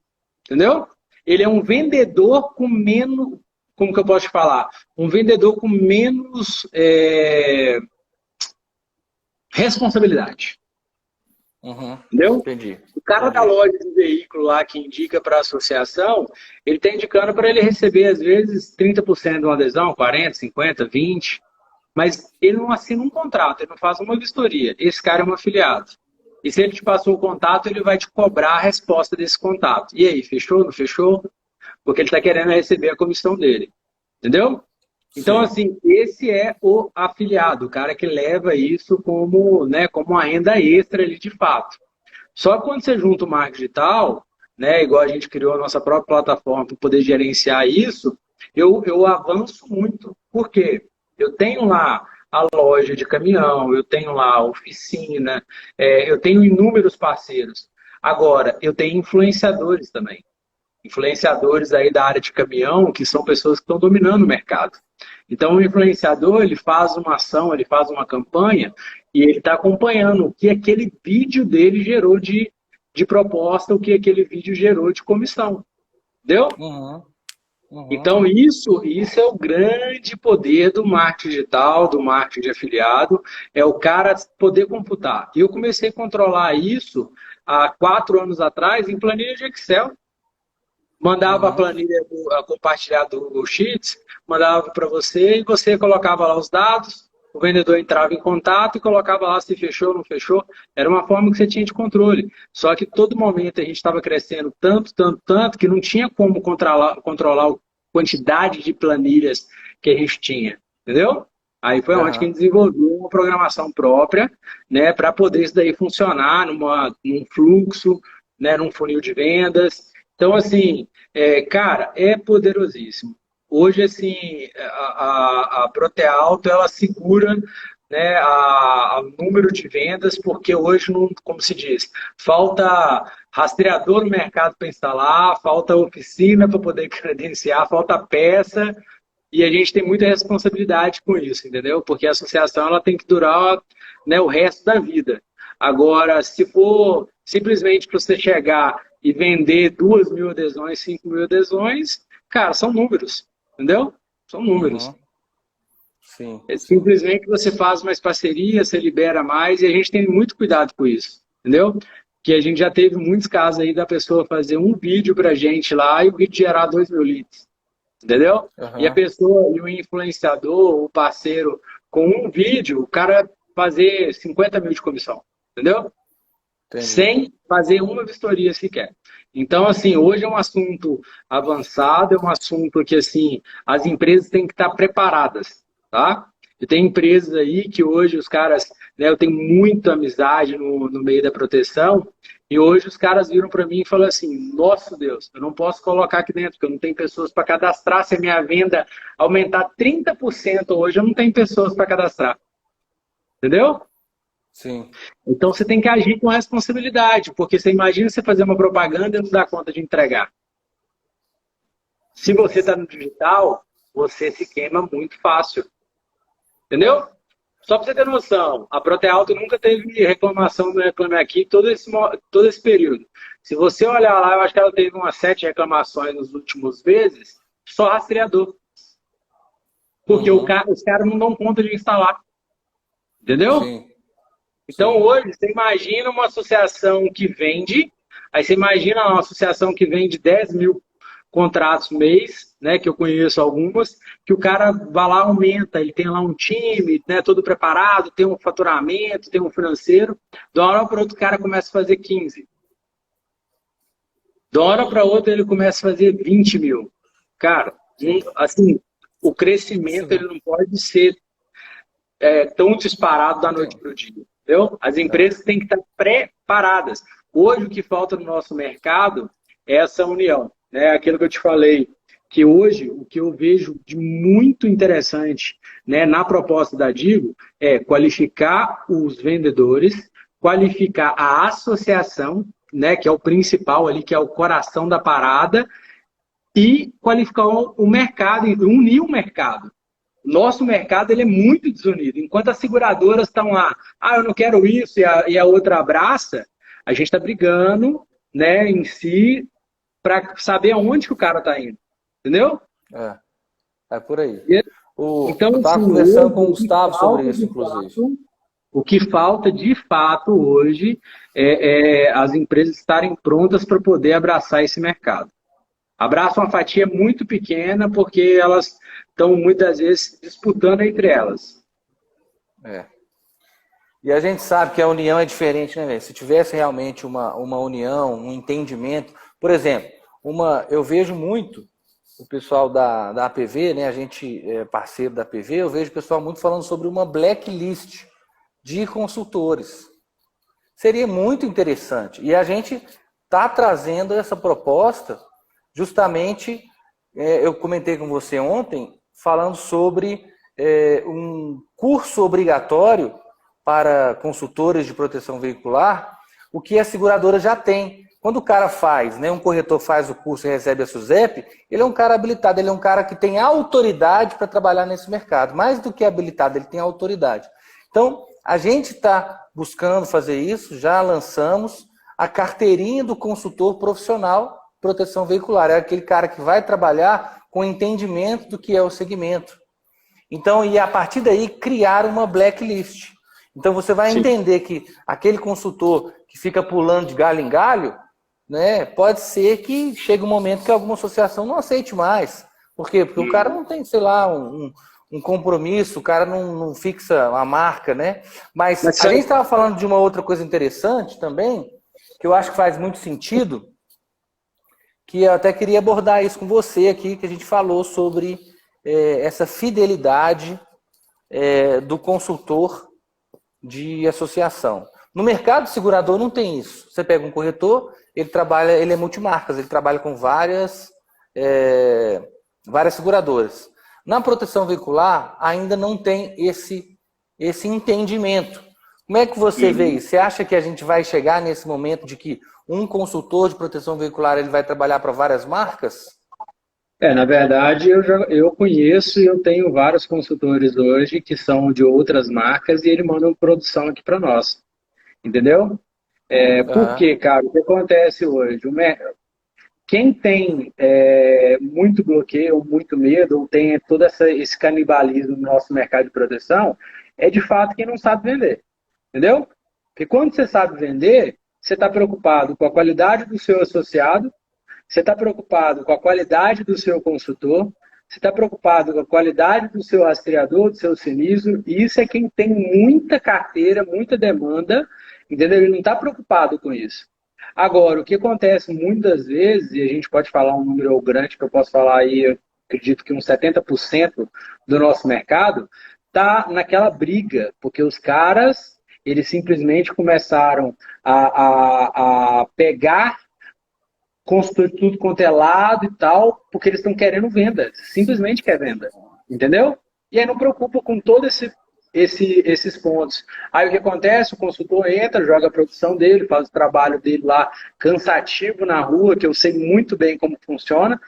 entendeu? Ele é um vendedor com menos, como que eu posso te falar? Um vendedor com menos responsabilidade, Uhum. entendeu? Entendi, O cara da entendi. loja de veículo lá que indica para a associação, ele está indicando para ele receber, às vezes, 30% de uma adesão, 40, 50, 20. Mas ele não assina um contrato, ele não faz uma vistoria. Esse cara é um afiliado. E se ele te passou o contato, ele vai te cobrar a resposta desse contato. E aí, fechou? Não fechou? Porque ele está querendo receber a comissão dele. Entendeu? Então, Sim. assim, esse é o afiliado, o cara que leva isso como, né, como uma renda extra ali de fato. Só que quando você junta o marketing digital, né, igual a gente criou a nossa própria plataforma para poder gerenciar isso, eu avanço muito. Por quê? Eu tenho lá a loja de caminhão, eu tenho lá a oficina, eu tenho inúmeros parceiros. Agora, eu tenho influenciadores também. Influenciadores aí da área de caminhão, que são pessoas que estão dominando o mercado. Então, o influenciador, ele faz uma ação, ele faz uma campanha e ele está acompanhando o que aquele vídeo dele gerou de proposta, o que aquele vídeo gerou de comissão. Entendeu? Uhum. Uhum. Então, isso é o grande poder do marketing digital, do marketing de afiliado, é o cara poder computar. E eu comecei a controlar isso há 4 anos atrás em planilha de Excel. Mandava a planilha compartilhada do Sheets, mandava para você e você colocava lá os dados, o vendedor entrava em contato e colocava lá se fechou ou não fechou. Era uma forma que você tinha de controle. Só que todo momento a gente estava crescendo tanto, tanto, tanto, que não tinha como controlar a quantidade de planilhas que a gente tinha. Entendeu? Aí foi onde que a gente desenvolveu uma programação própria, né, para poder isso daí funcionar num fluxo, né, num funil de vendas. Então, assim, cara, é poderosíssimo. Hoje, assim, a Protealto, ela segura, né, o número de vendas, porque hoje, não, como se diz, falta rastreador no mercado para instalar, falta oficina para poder credenciar, falta peça, e a gente tem muita responsabilidade com isso, entendeu? Porque a associação ela tem que durar, né, o resto da vida. Agora, se for simplesmente para você chegar e vender 2.000 adesões, 5.000 adesões, cara, são números, entendeu? São números. Sim, Simplesmente você faz mais parceria, você libera mais, e a gente tem muito cuidado com isso, entendeu? Que a gente já teve muitos casos aí da pessoa fazer um vídeo pra gente lá e o vídeo gerar 2.000 leads, entendeu? E a pessoa, e o influenciador, o parceiro, com um vídeo, o cara fazer 50.000 de comissão, entendeu? Entendi. Sem fazer uma vistoria sequer. Então, assim, hoje é um assunto avançado, é um assunto que, assim, as empresas têm que estar preparadas, tá? E tem empresas aí que hoje os caras, né, eu tenho muita amizade no meio da proteção, e hoje os caras viram para mim e falaram assim, nossa Deus, eu não posso colocar aqui dentro, porque eu não tenho pessoas para cadastrar, se a minha venda aumentar 30% hoje, eu não tenho pessoas para cadastrar. Entendeu? Sim. Então você tem que agir com responsabilidade, porque você imagina você fazer uma propaganda e não dar conta de entregar. Se você está no digital, você se queima muito fácil. Entendeu? Só para você ter noção, a Protealto nunca teve reclamação do Reclame Aqui todo esse período. Se você olhar lá, eu acho que ela teve umas 7 reclamações nos últimos meses, só rastreador. Porque os caras não dão conta de instalar. Entendeu? Sim. Então, hoje, você imagina uma associação que vende, aí você imagina uma associação que vende 10.000 contratos mês, né, que eu conheço algumas, que o cara vai lá, aumenta, ele tem lá um time, né, todo preparado, tem um faturamento, tem um financeiro, de uma hora para outra o cara começa a fazer 15. De uma hora para outra ele começa a fazer 20.000. Cara, assim, o crescimento ele não pode ser tão disparado da noite para o dia. Entendeu? As empresas têm que estar preparadas. Hoje, o que falta no nosso mercado é essa união. Né? Aquilo que eu te falei, que hoje, o que eu vejo de muito interessante, né, na proposta da Digo é qualificar os vendedores, qualificar a associação, né, que é o principal ali, que é o coração da parada, e qualificar o mercado, unir o mercado. Nosso mercado ele é muito desunido. Enquanto as seguradoras estão lá, eu não quero isso, e a outra abraça, a gente está brigando, né, em si, para saber aonde que o cara está indo. Entendeu? É por aí. Então, eu estava conversando com o Gustavo sobre isso, inclusive. O que falta, de fato, hoje, é as empresas estarem prontas para poder abraçar esse mercado. Abraça uma fatia muito pequena, porque elas estão, muitas vezes, disputando entre elas. E a gente sabe que a união é diferente, né, velho? Se tivesse realmente uma união, um entendimento... Por exemplo, eu vejo muito o pessoal da APV, né? A gente é parceiro da APV, eu vejo o pessoal muito falando sobre uma blacklist de consultores. Seria muito interessante. E a gente está trazendo essa proposta justamente, eu comentei com você ontem, falando sobre um curso obrigatório para consultores de proteção veicular, o que a seguradora já tem. Quando o cara faz, né, um corretor faz o curso e recebe a SUSEP, ele é um cara habilitado, ele é um cara que tem autoridade para trabalhar nesse mercado. Mais do que habilitado, ele tem autoridade. Então, a gente está buscando fazer isso, já lançamos a carteirinha do consultor profissional proteção veicular. É aquele cara que vai trabalhar com entendimento do que é o segmento. Então, e a partir daí, criar uma blacklist. Então, você vai entender que aquele consultor que fica pulando de galho em galho, né, pode ser que chegue um momento que alguma associação não aceite mais. Por quê? Porque o cara não tem, sei lá, um compromisso, o cara não fixa a marca, né? Mas a gente estava falando de uma outra coisa interessante também, que eu acho que faz muito sentido, que eu até queria abordar isso com você aqui, que a gente falou sobre essa fidelidade do consultor de associação. No mercado segurador não tem isso. Você pega um corretor, ele é multimarcas, ele trabalha com várias seguradoras. Na proteção veicular, ainda não tem esse entendimento. Como é que você vê isso? Você acha que a gente vai chegar nesse momento de que um consultor de proteção veicular ele vai trabalhar para várias marcas? Na verdade, eu conheço e eu tenho vários consultores hoje que são de outras marcas e eles mandam produção aqui para nós. Entendeu? Por quê, cara? O que acontece hoje? Quem tem muito bloqueio, muito medo, ou tem todo esse canibalismo no nosso mercado de proteção, é de fato quem não sabe vender. Entendeu? Porque quando você sabe vender, você está preocupado com a qualidade do seu associado, você está preocupado com a qualidade do seu consultor, você está preocupado com a qualidade do seu rastreador, do seu sinistro, e isso é quem tem muita carteira, muita demanda, entendeu? Ele não está preocupado com isso. Agora, o que acontece muitas vezes, e a gente pode falar um número grande, que eu posso falar aí, eu acredito que uns 70% do nosso mercado, está naquela briga, porque os caras, eles simplesmente começaram a pegar construir tudo quanto é lado e tal, porque eles estão querendo venda, simplesmente quer venda, entendeu? E aí não preocupa com todos esses pontos. Aí o que acontece? O consultor entra, joga a produção dele, faz o trabalho dele lá cansativo na rua, que eu sei muito bem como funciona,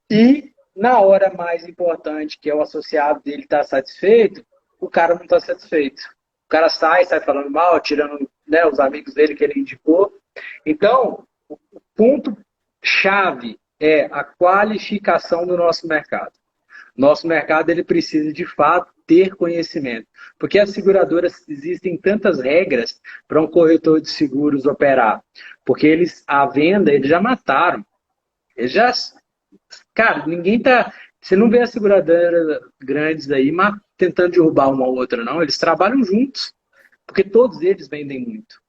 e na hora mais importante, que é o associado dele estar satisfeito, o cara não está satisfeito. O cara sai falando mal, tirando, né, os amigos dele que ele indicou. Então, o ponto chave é a qualificação do nosso mercado. Nosso mercado ele precisa, de fato, ter conhecimento. Porque as seguradoras, existem tantas regras para um corretor de seguros operar. Porque a venda, eles já mataram. Cara, ninguém tá... Você não vê as seguradoras grandes aí tentando derrubar uma ou outra, não. Eles trabalham juntos. Porque todos eles vendem muito.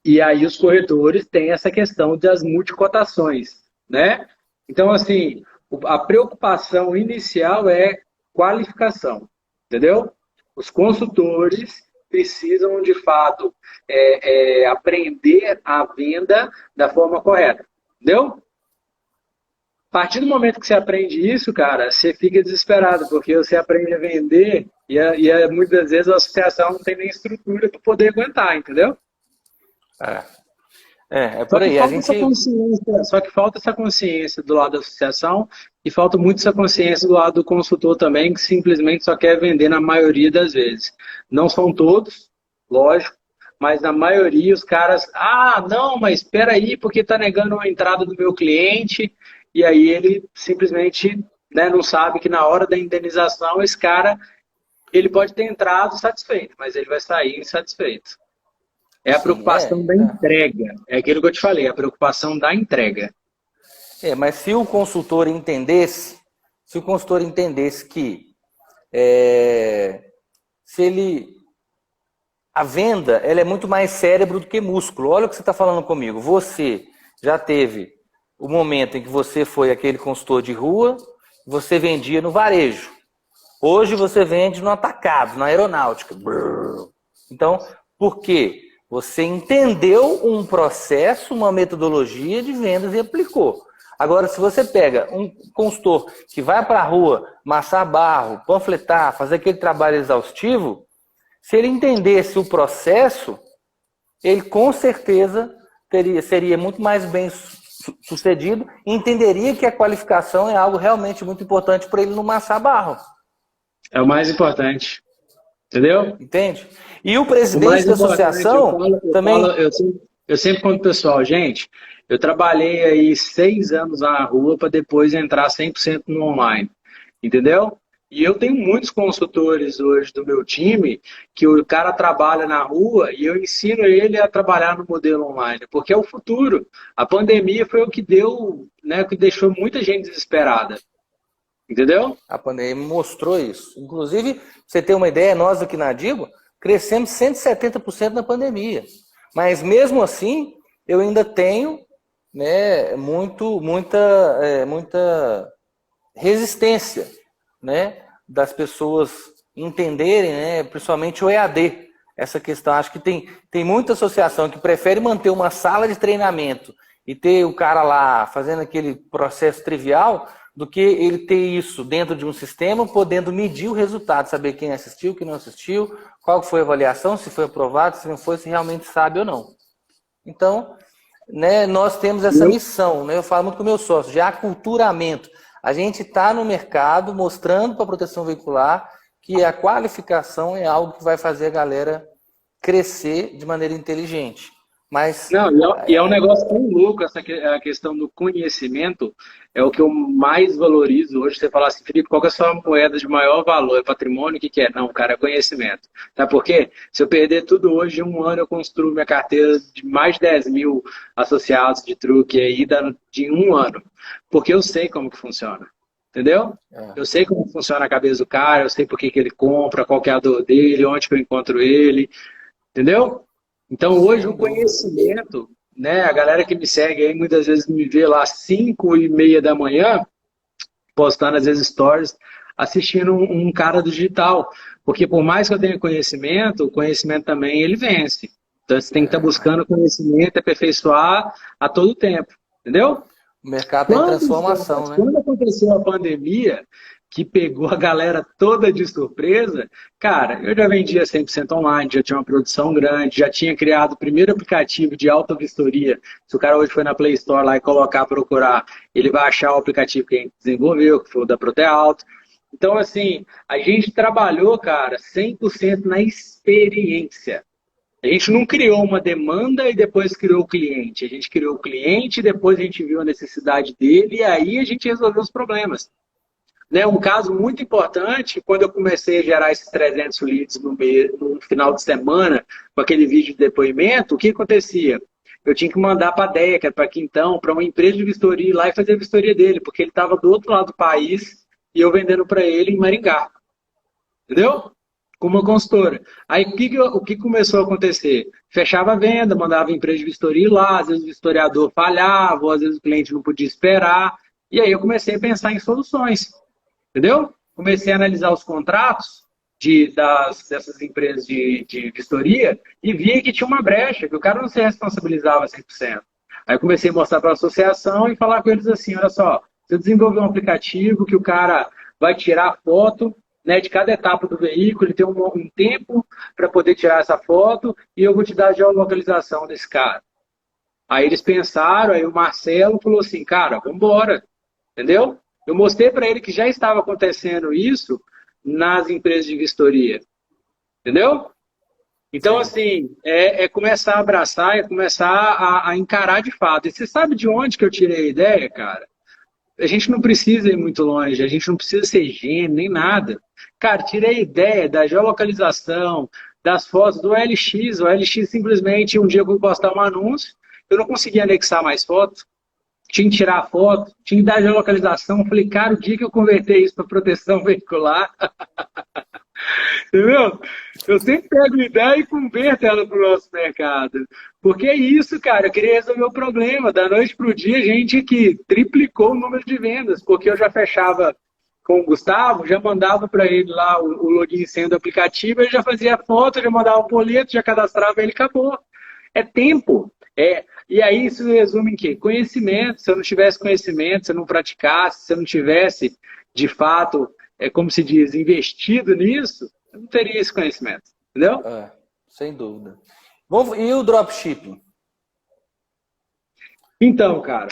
E aí os corretores têm essa questão das multicotações, né? Então, assim, a preocupação inicial é qualificação, entendeu? Os consultores precisam, de fato, aprender a venda da forma correta, entendeu? A partir do momento que você aprende isso, cara, você fica desesperado, porque você aprende a vender e muitas vezes a associação não tem nem estrutura para poder aguentar, entendeu? É por aí. Só que falta essa consciência do lado da associação e falta muito essa consciência do lado do consultor também, que simplesmente só quer vender na maioria das vezes. Não são todos, lógico, mas na maioria os caras, não, mas espera aí, porque está negando a entrada do meu cliente, e aí ele simplesmente, né, não sabe que na hora da indenização esse cara, ele pode ter entrado satisfeito, mas ele vai sair insatisfeito. É a preocupação da entrega. É aquilo que eu te falei, a preocupação da entrega. Mas se o consultor entendesse que a venda ela é muito mais cérebro do que músculo. Olha o que você está falando comigo. Você já teve o momento em que você foi aquele consultor de rua, você vendia no varejo. Hoje você vende no atacado, na aeronáutica. Então, por quê? Você entendeu um processo, uma metodologia de vendas e aplicou. Agora, se você pega um consultor que vai para a rua, amassar barro, panfletar, fazer aquele trabalho exaustivo, se ele entendesse o processo, ele com certeza seria muito mais bem sucedido e entenderia que a qualificação é algo realmente muito importante para ele não amassar barro. É o mais importante. Entendeu? Entende? E o presidente da associação também... Eu sempre conto pro pessoal, gente, eu trabalhei aí 6 anos na rua para depois entrar 100% no online. Entendeu? E eu tenho muitos consultores hoje do meu time que o cara trabalha na rua e eu ensino ele a trabalhar no modelo online, porque é o futuro. A pandemia foi o que deu, né, que deixou muita gente desesperada. Entendeu? A pandemia mostrou isso. Inclusive, pra você ter uma ideia, nós aqui na Digo crescemos 170% na pandemia. Mas mesmo assim, eu ainda tenho, né, muita resistência, né, das pessoas entenderem, né, principalmente o EAD. Essa questão, acho que tem muita associação que prefere manter uma sala de treinamento e ter o cara lá fazendo aquele processo trivial, do que ele ter isso dentro de um sistema, podendo medir o resultado, saber quem assistiu, quem não assistiu, qual foi a avaliação, se foi aprovado, se não foi, se realmente sabe ou não. Então, né, nós temos essa missão, né, eu falo muito com o meu sócio, de aculturamento. A gente está no mercado mostrando para a proteção veicular que a qualificação é algo que vai fazer a galera crescer de maneira inteligente. Mas, não, e é um negócio tão louco, a questão do conhecimento é o que eu mais valorizo hoje. Você fala assim, Felipe, qual que é a sua moeda de maior valor? É patrimônio? O que é? Não, cara, é conhecimento. Sabe por quê? Se eu perder tudo hoje, em um ano eu construo minha carteira de mais de 10 mil associados de truque aí de um ano. Porque eu sei como que funciona. Entendeu? Eu sei como funciona a cabeça do cara, eu sei por que ele compra, qual que é a dor dele, onde que eu encontro ele. Entendeu? Então, hoje, o conhecimento, né, a galera que me segue aí, muitas vezes me vê lá às 5h30 da manhã, postando, às vezes, stories, assistindo um cara do digital. Porque, por mais que eu tenha conhecimento, o conhecimento também, ele vence. Então, você tem que estar buscando conhecimento, aperfeiçoar a todo tempo. Entendeu? O mercado tem transformação, né? Quando aconteceu a pandemia, que pegou a galera toda de surpresa, cara, eu já vendia 100% online, já tinha uma produção grande, já tinha criado o primeiro aplicativo de auto-vistoria. Se o cara hoje for na Play Store lá e procurar, ele vai achar o aplicativo que a gente desenvolveu, que foi o da Proteauto. Então, assim, a gente trabalhou, cara, 100% na experiência. A gente não criou uma demanda e depois criou o cliente. A gente criou o cliente, depois a gente viu a necessidade dele e aí a gente resolveu os problemas. Né, um caso muito importante, quando eu comecei a gerar esses 300 leads no final de semana, com aquele vídeo de depoimento, o que acontecia? Eu tinha que mandar para a DECA, para Quintão, para uma empresa de vistoria ir lá e fazer a vistoria dele, porque ele estava do outro lado do país e eu vendendo para ele em Maringá. Entendeu? Com uma consultora. Aí o que começou a acontecer? Fechava a venda, mandava a empresa de vistoria ir lá, às vezes o vistoriador falhava, ou às vezes o cliente não podia esperar. E aí eu comecei a pensar em soluções. Entendeu? Comecei a analisar os contratos dessas empresas de vistoria e vi que tinha uma brecha, que o cara não se responsabilizava 100%. Aí eu comecei a mostrar para a associação e falar com eles assim, olha só, você desenvolveu um aplicativo que o cara vai tirar a foto, né, de cada etapa do veículo, ele tem um tempo para poder tirar essa foto e eu vou te dar a geolocalização desse cara. Aí eles pensaram, aí o Marcelo falou assim, cara, vamos embora, entendeu? Eu mostrei para ele que já estava acontecendo isso nas empresas de vistoria. Entendeu? Então, assim, é começar a abraçar, é começar a encarar de fato. E você sabe de onde que eu tirei a ideia, cara? A gente não precisa ir muito longe, a gente não precisa ser gênio, nem nada. Cara, tirei a ideia da geolocalização, das fotos do OLX. O OLX simplesmente, um dia eu vou postar um anúncio, eu não conseguia anexar mais fotos. Tinha que tirar a foto, tinha que dar a geolocalização. Eu falei, cara, o dia que eu converter isso para proteção veicular, entendeu? Eu sempre pego ideia e converto ela para o nosso mercado. Porque é isso, cara, eu queria resolver o problema. Da noite para o dia, a gente aqui triplicou o número de vendas, porque eu já fechava com o Gustavo, já mandava para ele lá o login sendo aplicativo, ele já fazia a foto, já mandava o boleto, já cadastrava ele, acabou. É tempo. E aí isso resume em quê? Conhecimento. Se eu não tivesse conhecimento, se eu não praticasse, se eu não tivesse, de fato, como se diz, investido nisso, eu não teria esse conhecimento. Entendeu? Sem dúvida. E o dropshipping? Então, cara,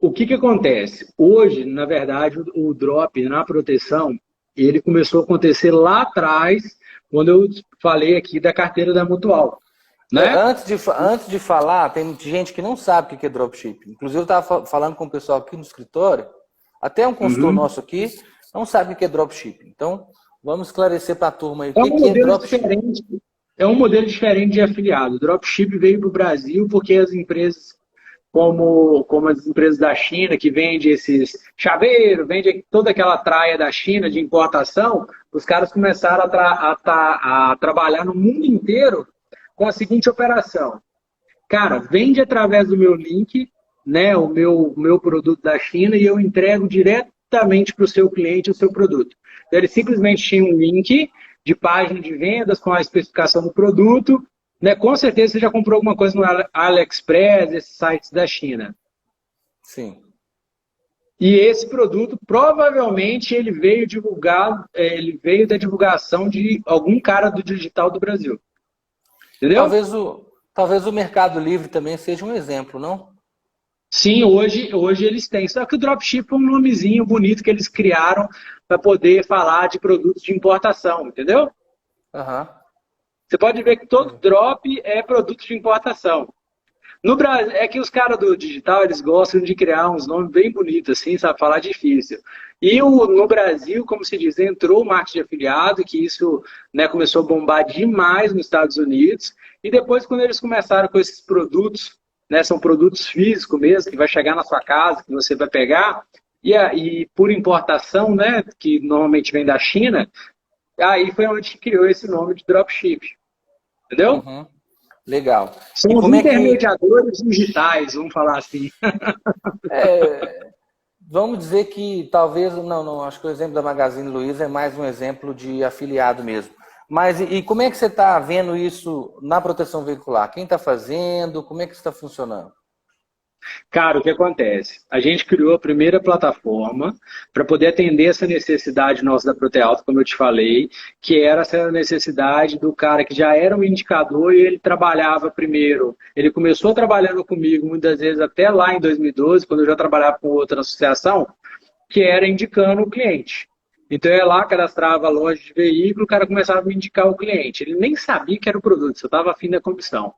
o que acontece? Hoje, na verdade, o drop na proteção, ele começou a acontecer lá atrás, quando eu falei aqui da carteira da Mutual, né? Antes de falar, tem gente que não sabe o que é dropshipping. Inclusive, eu estava falando com o pessoal aqui no escritório, até um consultor nosso aqui, não sabe o que é dropshipping. Então, vamos esclarecer para a turma aí o que é dropshipping. É um modelo diferente de afiliado. O dropship veio para o Brasil porque as empresas como as empresas da China, que vendem esses chaveiros, vende toda aquela traia da China de importação, os caras começaram a trabalhar no mundo inteiro com a seguinte operação. Cara, vende através do meu link, né, o meu produto da China, e eu entrego diretamente para o seu cliente o seu produto. Então, ele simplesmente tinha um link de página de vendas com a especificação do produto, né? Com certeza você já comprou alguma coisa no AliExpress, esses sites da China. Sim. E esse produto, provavelmente, ele veio da divulgação de algum cara do digital do Brasil. Entendeu? Talvez o Mercado Livre também seja um exemplo, não? Sim, hoje eles têm. Só que o dropship é um nomezinho bonito que eles criaram para poder falar de produtos de importação, entendeu? Você pode ver que todo drop é produto de importação. No Brasil, é que os caras do digital, eles gostam de criar uns nomes bem bonitos, assim, sabe? Falar difícil. E no Brasil, como se diz, entrou o marketing de afiliado, que isso, né, começou a bombar demais nos Estados Unidos. E depois, quando eles começaram com esses produtos, né, são produtos físicos mesmo, que vai chegar na sua casa, que você vai pegar, e por importação, né, que normalmente vem da China, aí foi onde criou esse nome de dropship. Entendeu? Legal. São os intermediadores digitais, vamos falar assim. Vamos dizer que talvez, não, acho que o exemplo da Magazine Luiza é mais um exemplo de afiliado mesmo. Mas e como é que você está vendo isso na proteção veicular? Quem está fazendo? Como é que está funcionando? Cara, o que acontece? A gente criou a primeira plataforma para poder atender essa necessidade nossa da Protealto, como eu te falei, que era essa necessidade do cara que já era um indicador e ele trabalhava primeiro. Ele começou trabalhando comigo muitas vezes até lá em 2012, quando eu já trabalhava com outra associação, que era indicando o cliente. Então, eu ia lá, cadastrava a loja de veículo, o cara começava a me indicar o cliente. Ele nem sabia que era o produto, só estava afim da comissão.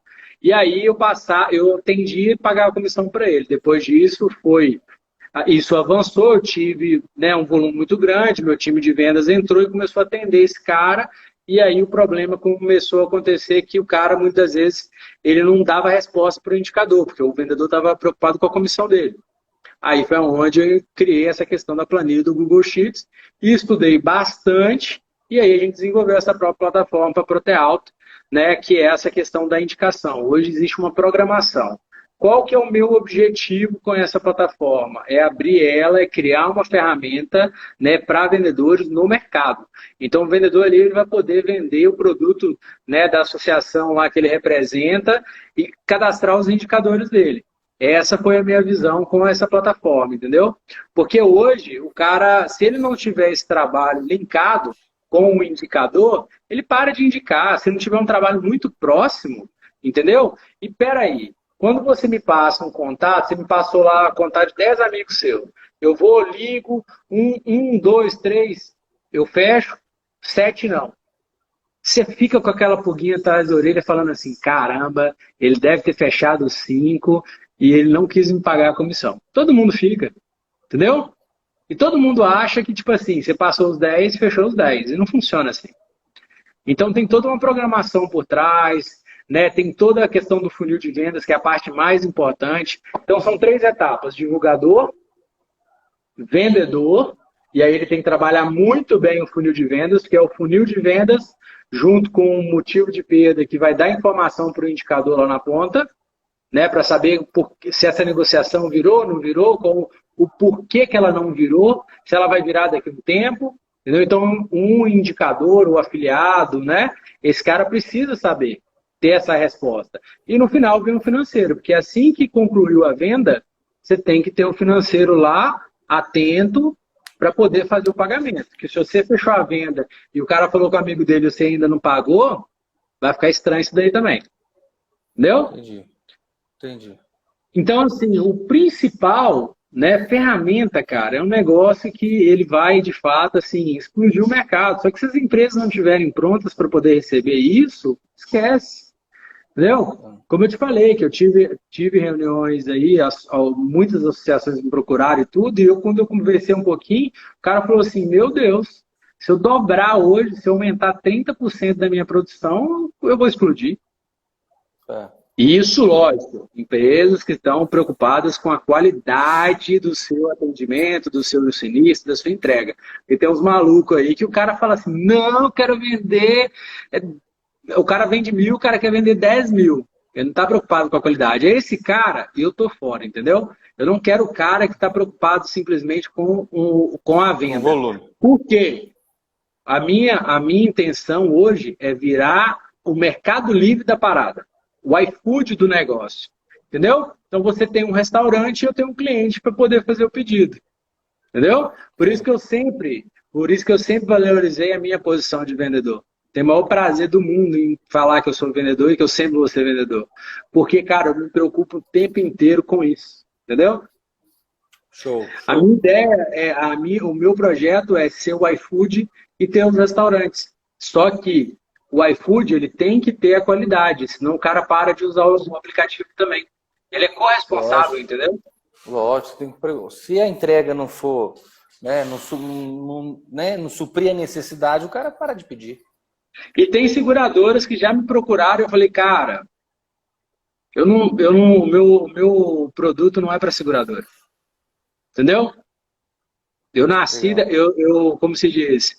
E aí eu atendi a pagar a comissão para ele. Depois disso, isso avançou, eu tive, né, um volume muito grande, meu time de vendas entrou e começou a atender esse cara. E aí o problema começou a acontecer que o cara, muitas vezes, ele não dava resposta para o indicador, porque o vendedor estava preocupado com a comissão dele. Aí foi onde eu criei essa questão da planilha do Google Sheets e estudei bastante, e aí a gente desenvolveu essa própria plataforma para Protealto, né, que é essa questão da indicação. Hoje existe uma programação. Qual que é o meu objetivo com essa plataforma? É abrir ela, é criar uma ferramenta, né, para vendedores no mercado. Então o vendedor ali ele vai poder vender o produto, né, da associação lá que ele representa e cadastrar os indicadores dele. Essa foi a minha visão com essa plataforma, entendeu? Porque hoje, o cara, se ele não tiver esse trabalho linkado com o indicador, ele para de indicar. Se não tiver um trabalho muito próximo, entendeu? E peraí, quando você me passa um contato, você me passou lá a contato de 10 amigos seus. Eu vou, ligo, 2, 3, eu fecho, 7 não. Você fica com aquela pulguinha atrás da orelha falando assim, caramba, ele deve ter fechado 5 e ele não quis me pagar a comissão. Todo mundo fica, entendeu? E todo mundo acha que, tipo assim, você passou os 10 e fechou os 10. E não funciona assim. Então tem toda uma programação por trás, né? Tem toda a questão do funil de vendas, que é a parte mais importante. Então são 3 etapas: divulgador, vendedor, e aí ele tem que trabalhar muito bem o funil de vendas, que é o funil de vendas junto com o motivo de perda, que vai dar informação para o indicador lá na ponta, né, para saber se essa negociação virou, não virou, o porquê que ela não virou, se ela vai virar daqui a um tempo. Entendeu? Então, um indicador, o afiliado, né, esse cara precisa saber. ter essa resposta. E no final vem o financeiro, porque assim que concluiu a venda, você tem que ter o financeiro lá, atento, para poder fazer o pagamento. Porque se você fechou a venda e o cara falou com o amigo dele e você ainda não pagou, vai ficar estranho isso daí também. Entendeu? Entendi. Entendi. Então, assim, o principal, né, ferramenta, cara, é um negócio que ele vai, de fato, assim, explodir o mercado. Só que se as empresas não estiverem prontas para poder receber isso, esquece. Entendeu? Como eu te falei, que eu tive reuniões aí, muitas associações me procuraram e tudo, e quando eu conversei um pouquinho, o cara falou assim, meu Deus, se eu dobrar hoje, se eu aumentar 30% da minha produção, eu vou explodir. É. Isso, lógico, empresas que estão preocupadas com a qualidade do seu atendimento, do seu sinistro, da sua entrega. E tem uns malucos aí que o cara fala assim, não, eu quero vender... O cara vende 1.000, o cara quer vender 10.000. Ele não está preocupado com a qualidade. É esse cara, eu tô fora, entendeu? Eu não quero o cara que está preocupado simplesmente com a venda. Com volume. Por quê? A minha intenção hoje é virar o mercado livre da parada. O iFood do negócio. Entendeu? Então você tem um restaurante e eu tenho um cliente para poder fazer o pedido. Entendeu? Por isso que eu sempre valorizei a minha posição de vendedor. Tenho o maior prazer do mundo em falar que eu sou vendedor e que eu sempre vou ser vendedor. Porque, cara, eu me preocupo o tempo inteiro com isso. Entendeu? Show. A minha ideia, o meu projeto é ser o iFood e ter os restaurantes. Só que o iFood ele tem que ter a qualidade, senão o cara para de usar o aplicativo também. Ele é corresponsável, entendeu? Lógico, se a entrega não for, né, não suprir a necessidade, o cara para de pedir. E tem seguradoras que já me procuraram, eu falei, cara, meu produto não é para seguradora. Entendeu? Eu nasci, como se diz,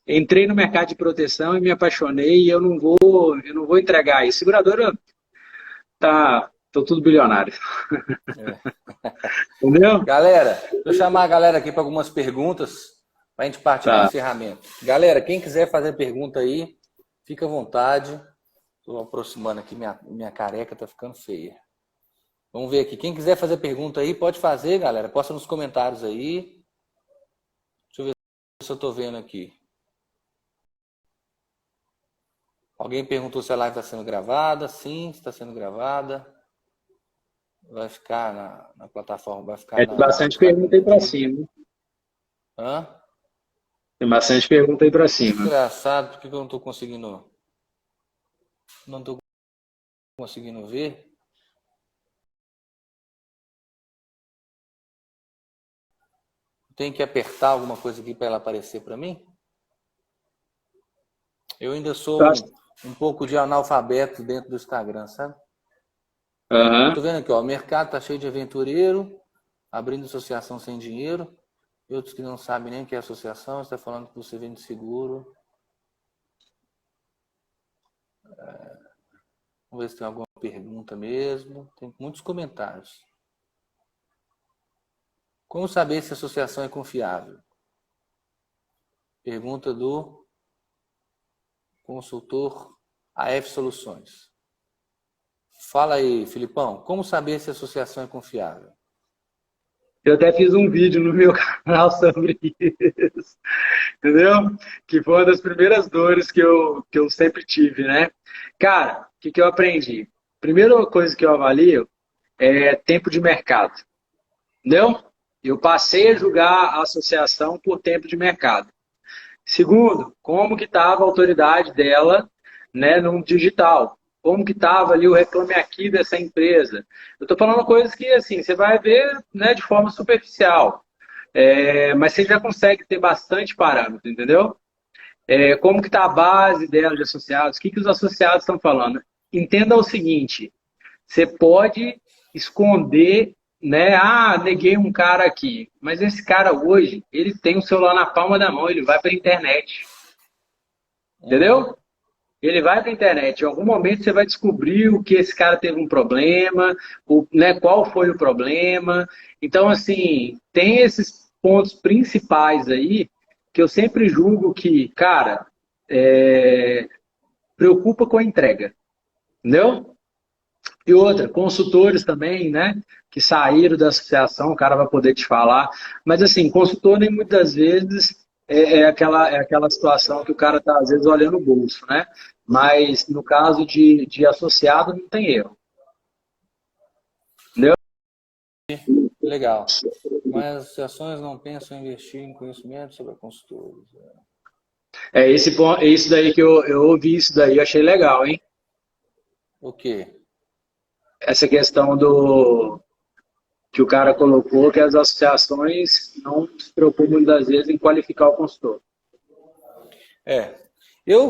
entrei no mercado de proteção e me apaixonei e eu não vou entregar isso. Seguradora tô tudo bilionário. Entendeu? Galera, deixa eu chamar a galera aqui para algumas perguntas para a gente partir para o encerramento. Galera, quem quiser fazer pergunta aí, fica à vontade. Estou aproximando aqui, minha careca está ficando feia. Vamos ver aqui. Quem quiser fazer pergunta aí, pode fazer, galera. Posta nos comentários aí. Deixa eu ver se eu estou vendo aqui. Alguém perguntou se a live está sendo gravada. Sim, está sendo gravada. Vai ficar na plataforma. Vai ficar tem bastante pergunta aí para cima. Hã? Tem bastante pergunta aí para cima. Engraçado, porque eu não estou conseguindo... Não estou conseguindo ver. Tem que apertar alguma coisa aqui para ela aparecer para mim? Eu ainda sou um pouco de analfabeto dentro do Instagram, sabe? Uhum. Tô vendo aqui, ó, o mercado tá cheio de aventureiro, abrindo associação sem dinheiro, e outros que não sabem nem o que é associação, está falando que você vende seguro. Vamos ver se tem alguma pergunta mesmo. Tem muitos comentários. Como saber se a associação é confiável? Pergunta do consultor AF Soluções. Fala aí, Filipão. Como saber se a associação é confiável? Eu até fiz um vídeo no meu canal sobre isso. Entendeu? Que foi uma das primeiras dores que eu sempre tive, né? Cara, o que eu aprendi? Primeira coisa que eu avalio é tempo de mercado. Entendeu? Eu passei a julgar a associação por tempo de mercado. Segundo, como que estava a autoridade dela, né, no digital? Como que estava ali o Reclame Aqui dessa empresa? Eu estou falando coisas que, assim, você vai ver, né, de forma superficial. Mas você já consegue ter bastante parâmetro, entendeu? Como que está a base dela de associados? O que os associados estão falando? Entenda o seguinte, você pode esconder, né? Ah, neguei um cara aqui. Mas esse cara hoje, ele tem o celular na palma da mão, ele vai para a internet. Entendeu? Ele vai para a internet. Em algum momento você vai descobrir o que esse cara teve um problema, né, qual foi o problema. Então, assim, tem esses pontos principais aí que eu sempre julgo que, cara, preocupa com a entrega. Entendeu? E outra, consultores também, né? Que saíram da associação, o cara vai poder te falar. Mas assim, consultor nem muitas vezes é aquela situação que o cara está, às vezes, olhando o bolso, né? Mas no caso de associado, não tem erro. Entendeu? Legal. Mas as associações não pensam em investir em conhecimento sobre consultores. É esse ponto, é isso daí que eu ouvi isso daí, eu achei legal, hein? O quê? Essa questão do que o cara colocou, que as associações não se preocupam muitas vezes em qualificar o consultor. É.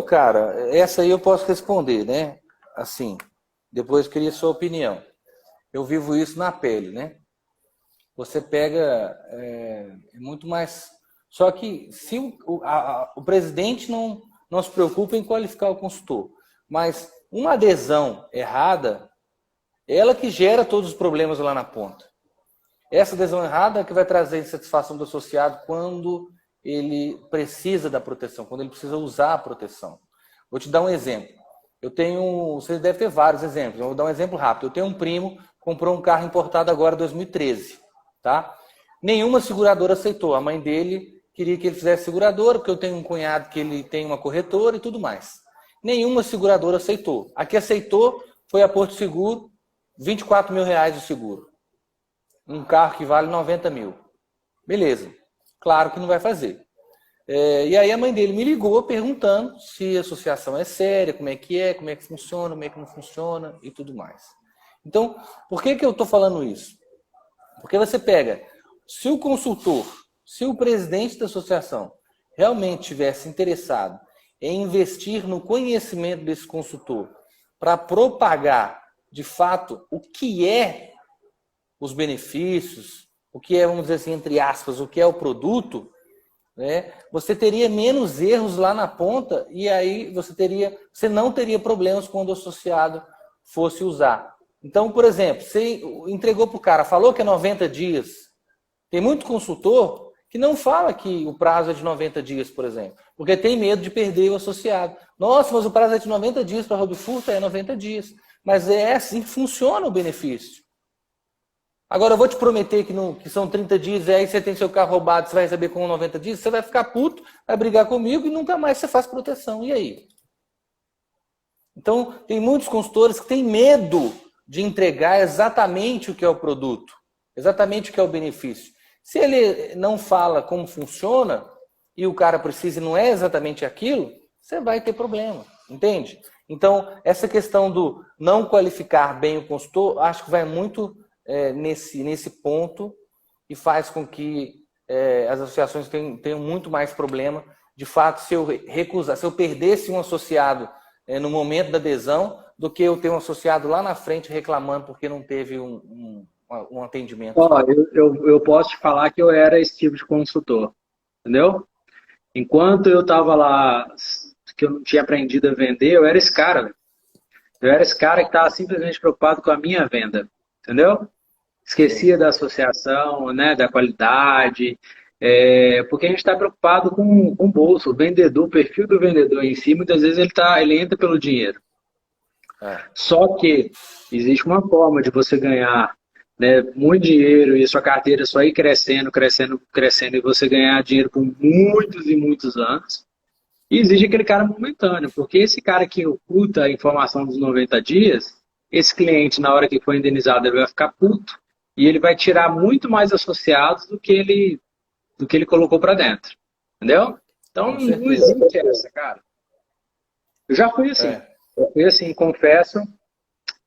Cara, essa aí eu posso responder, né? Assim, depois queria sua opinião. Eu vivo isso na pele, né? Você pega muito mais. Só que se o presidente não se preocupa em qualificar o consultor, mas uma adesão errada, ela que gera todos os problemas lá na ponta. Essa adesão errada é que vai trazer insatisfação do associado quando ele precisa da proteção, quando ele precisa usar a proteção. Vou te dar um exemplo. Você deve ter vários exemplos. Eu vou dar um exemplo rápido. Eu tenho um primo que comprou um carro importado agora em 2013, tá? Nenhuma seguradora aceitou. A mãe dele queria que ele fizesse seguradora, porque eu tenho um cunhado que ele tem uma corretora e tudo mais. Nenhuma seguradora aceitou. A que aceitou foi a Porto Seguro, R$ 24 mil o seguro. Um carro que vale 90 mil. Beleza. Claro que não vai fazer. E aí a mãe dele me ligou perguntando se a associação é séria, como é que funciona, como é que não funciona e tudo mais. Então, por que eu estou falando isso? Porque você pega, se o consultor, se o presidente da associação realmente tivesse interessado em investir no conhecimento desse consultor para propagar, de fato, o que é os benefícios, o que é, vamos dizer assim, entre aspas, o que é o produto, né, você teria menos erros lá na ponta e aí você não teria problemas quando o associado fosse usar. Então, por exemplo, você entregou para o cara, falou que é 90 dias. Tem muito consultor que não fala que o prazo é de 90 dias, por exemplo, porque tem medo de perder o associado. Nossa, mas o prazo é de 90 dias para roubo e furto? É 90 dias. Mas é assim que funciona o benefício. Agora, eu vou te prometer que são 30 dias, e aí você tem seu carro roubado, você vai receber com 90 dias, você vai ficar puto, vai brigar comigo e nunca mais você faz proteção. E aí? Então, tem muitos consultores que têm medo de entregar exatamente o que é o produto, exatamente o que é o benefício. Se ele não fala como funciona e o cara precisa e não é exatamente aquilo, você vai ter problema, entende? Então, essa questão do não qualificar bem o consultor, acho que vai muito nesse ponto e faz com que as associações tenham muito mais problema. De fato, se eu perdesse um associado no momento da adesão, do que eu ter um associado lá na frente reclamando porque não teve um atendimento. Ó, eu posso te falar que eu era esse tipo de consultor, entendeu? Enquanto eu estava lá, que eu não tinha aprendido a vender, eu era esse cara, velho. Eu era esse cara que estava simplesmente preocupado com a minha venda, entendeu? Esquecia da associação, né, da qualidade, porque a gente está preocupado com o bolso, o vendedor, o perfil do vendedor em si, muitas vezes ele entra pelo dinheiro. Só que existe uma forma de você ganhar, né, muito dinheiro e sua carteira só ir crescendo, crescendo, crescendo e você ganhar dinheiro por muitos e muitos anos. E existe aquele cara momentâneo, porque esse cara que oculta a informação dos 90 dias, esse cliente, na hora que for indenizado, ele vai ficar puto e ele vai tirar muito mais associados do que ele colocou para dentro. Entendeu? Então não existe essa, cara. Eu já fui assim. Eu fui assim, confesso,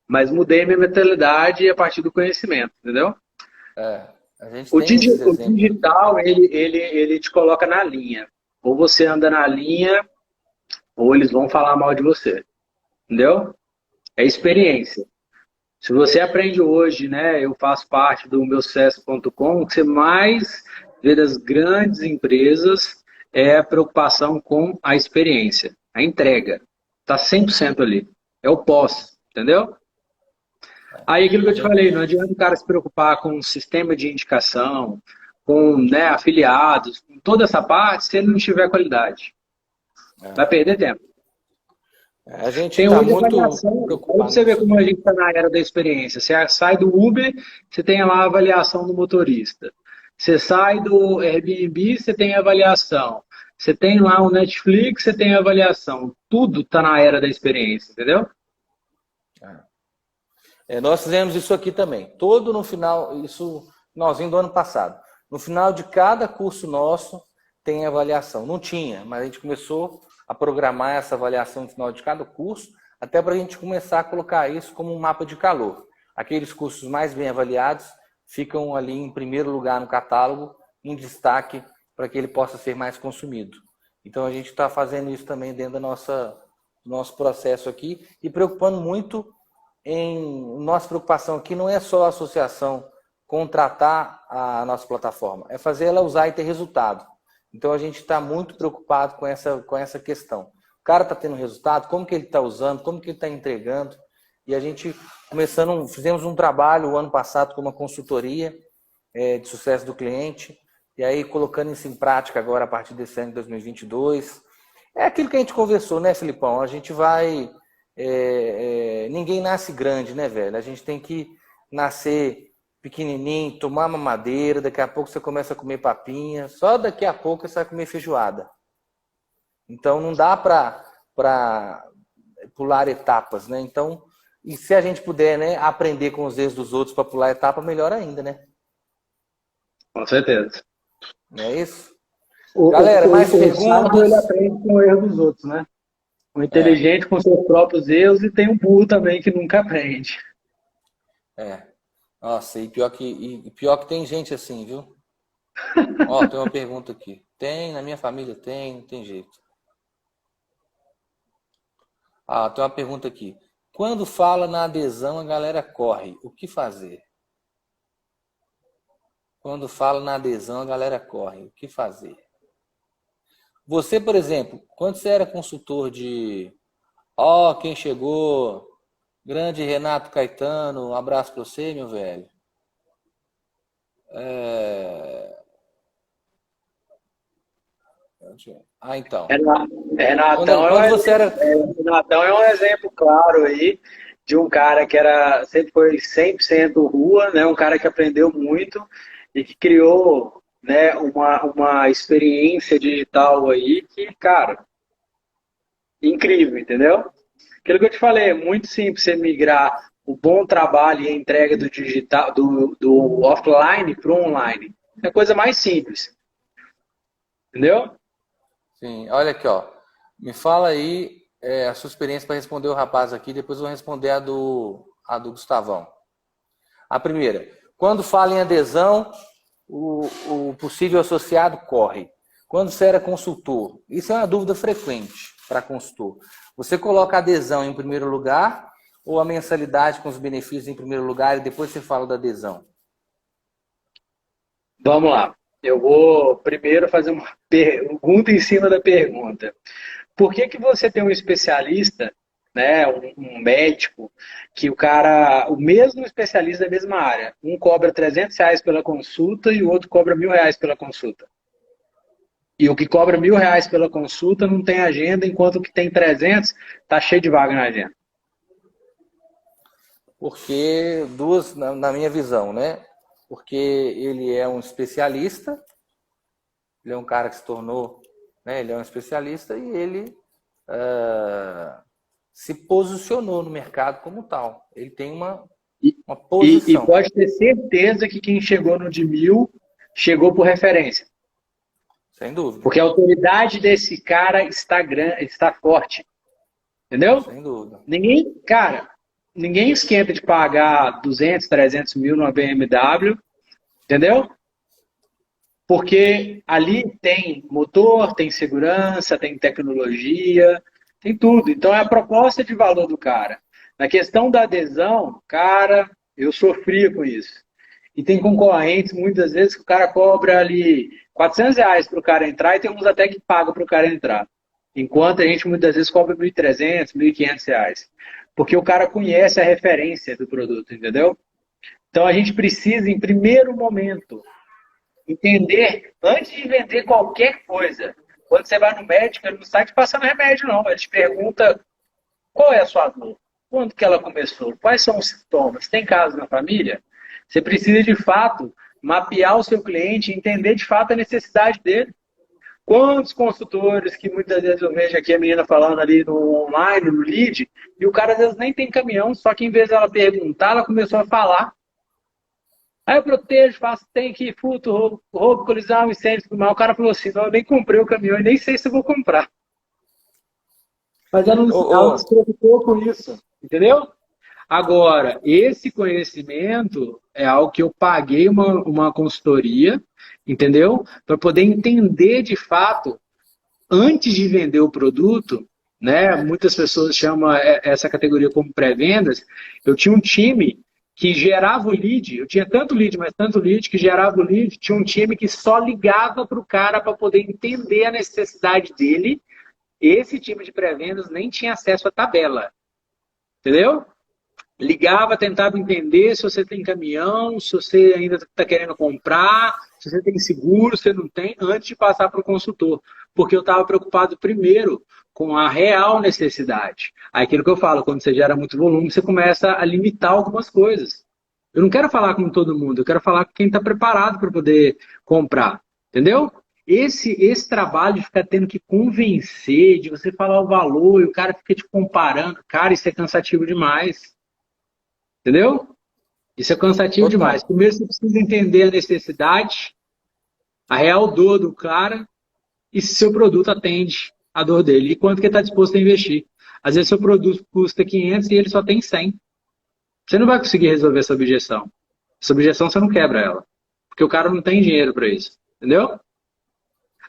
mas mudei minha mentalidade a partir do conhecimento, entendeu? O digital, ele te coloca na linha. Ou você anda na linha, ou eles vão falar mal de você. Entendeu? É experiência. Se você aprende hoje, né, eu faço parte do meusucesso.com, o que você mais vê das grandes empresas é a preocupação com a experiência, a entrega. Está 100% ali. É o pós, entendeu? Aí aquilo que eu te falei, não adianta o cara se preocupar com o sistema de indicação, com, né, afiliados, com toda essa parte, se ele não tiver qualidade. Vai perder tempo. A gente Tem está hoje muito avaliação. Aí preocupado você com vê isso como a aqui. gente está na era da experiência. Você sai do Uber, você tem lá a avaliação do motorista. Você sai do Airbnb, você tem a avaliação. Você tem lá o Netflix, você tem a avaliação. Tudo está na era da experiência, entendeu? Nós fizemos isso aqui também. Todo no final, isso finalzinho do ano passado. No final de cada curso nosso tem avaliação. Não tinha, mas a gente começou a programar essa avaliação no final de cada curso, até para a gente começar a colocar isso como um mapa de calor. Aqueles cursos mais bem avaliados ficam ali em primeiro lugar no catálogo, em destaque para que ele possa ser mais consumido. Então a gente está fazendo isso também dentro do nosso processo aqui e preocupando muito nossa preocupação aqui não é só a associação contratar a nossa plataforma, é fazer ela usar e ter resultado. Então a gente está muito preocupado com essa questão. O cara está tendo resultado, como que ele está usando, como que ele está entregando. E a gente fizemos um trabalho o ano passado com uma consultoria de sucesso do cliente, e aí colocando isso em prática agora a partir desse ano de 2022. É aquilo que a gente conversou, né, Filipão? A gente vai... ninguém nasce grande, né, velho? A gente tem que nascer pequenininho, tomar mamadeira, daqui a pouco você começa a comer papinha, só daqui a pouco você vai comer feijoada. Então não dá para pular etapas, né? Então, e se a gente puder, né, aprender com os erros dos outros para pular etapa, melhor ainda, né? Com certeza. Não é isso? O, Galera, o, mais o sábio, ele perguntas? aprende com o erro dos outros, né? O É, inteligente com seus próprios erros e tem o burro também que nunca aprende. é. Nossa, e pior que tem gente assim, viu? Ó, tem uma pergunta aqui. Tem, na minha família tem, não tem jeito. Ah, tem uma pergunta aqui. Quando fala na adesão, a galera corre. O que fazer? Quando fala na adesão, a galera corre. O que fazer? Você, por exemplo, quando você era consultor de... Ó, quem chegou? Grande Renato Caetano, um abraço pra você, meu velho. É... Ah, então. Renatão Quando você era... Renatão é um exemplo claro aí de um cara que sempre foi 100% rua, né? Um cara que aprendeu muito e que criou, né, uma experiência digital aí que, cara, incrível, entendeu? Aquilo que eu te falei, é muito simples você migrar o bom trabalho e a entrega do digital, do offline para o online. É a coisa mais simples, entendeu? Sim, olha aqui, ó. Me fala aí a sua experiência para responder o rapaz aqui, depois eu vou responder a do Gustavão. A primeira, quando fala em adesão, o possível associado corre. Quando você era consultor, isso é uma dúvida frequente para consultor. Você coloca a adesão em primeiro lugar ou a mensalidade com os benefícios em primeiro lugar e depois você fala da adesão? Vamos lá. Eu vou primeiro fazer uma pergunta em cima da pergunta. Por que que você tem um especialista, né, um médico, que o mesmo especialista da mesma área, um cobra R$ 300 pela consulta e o outro cobra R$ 1.000 pela consulta? E o que cobra R$ 1.000 pela consulta não tem agenda, enquanto o que tem 300 está cheio de vaga na agenda. Porque na minha visão, né? Porque ele é um especialista, ele é um cara que se tornou, né? Ele é um especialista e ele se posicionou no mercado como tal. Ele tem E, uma e posição, pode ter certeza que quem chegou no de 1.000 chegou por referência. sem dúvida, Porque a autoridade desse cara está forte. Entendeu? sem dúvida. Ninguém esquenta de pagar 200, 300 mil numa BMW, entendeu? Porque ali tem motor, tem segurança, tem tecnologia, tem tudo. Então é a proposta de valor do cara. Na questão da adesão, cara, eu sofria com isso. E tem concorrentes, muitas vezes, que o cara cobra ali R$ 400 para o cara entrar e tem uns até que pagam para o cara entrar. Enquanto a gente muitas vezes cobra 1.300, R$ 1.500. Porque o cara conhece a referência do produto, entendeu? Então a gente precisa, em primeiro momento, entender, antes de vender qualquer coisa. Quando você vai no médico, ele não sai te passando remédio, não. Ele te pergunta Qual é a sua dor? Quando que ela começou? Quais são os sintomas? Tem caso na família? Você precisa, de fato, mapear o seu cliente e entender, de fato, a necessidade dele. Quantos consultores que muitas vezes eu vejo aqui a menina falando ali no online, no lead, e o cara às vezes nem tem caminhão, só que em vez dela perguntar, ela começou a falar. Aí eu protejo, faço, tem aqui furto, roubo, colisão, incêndio, tudo mais. O cara falou assim, não, eu nem comprei o caminhão e nem sei se eu vou comprar. Mas ela não se preocupou com isso, entendeu? Agora, esse conhecimento é algo que eu paguei uma consultoria, entendeu? Para poder entender de fato, antes de vender o produto, né? Muitas pessoas chamam essa categoria como pré-vendas. Eu tinha um time que gerava o lead, eu tinha tanto lead, mas tanto lead que gerava o lead, tinha um time que só ligava para o cara para poder entender a necessidade dele. Esse time de pré-vendas nem tinha acesso à tabela, entendeu? Ligava, tentava entender se você tem caminhão, se você ainda está querendo comprar, se você tem seguro, se não tem, antes de passar para o consultor. Porque eu estava preocupado primeiro com a real necessidade. Aí aquilo que eu falo, quando você gera muito volume, você começa a limitar algumas coisas. Eu não quero falar com todo mundo, eu quero falar com quem está preparado para poder comprar. Entendeu? Esse trabalho de ficar tendo que convencer, de você falar o valor e o cara fica te comparando, cara, isso é cansativo demais. Entendeu? Isso é cansativo Total. demais. Primeiro você precisa entender a necessidade, a real dor do cara e se seu produto atende a dor dele e quanto que ele está disposto a investir. Às vezes seu produto custa 500 e ele só tem 100. Você não vai conseguir resolver essa objeção. Essa objeção você não quebra ela. Porque o cara não tem dinheiro para isso. Entendeu?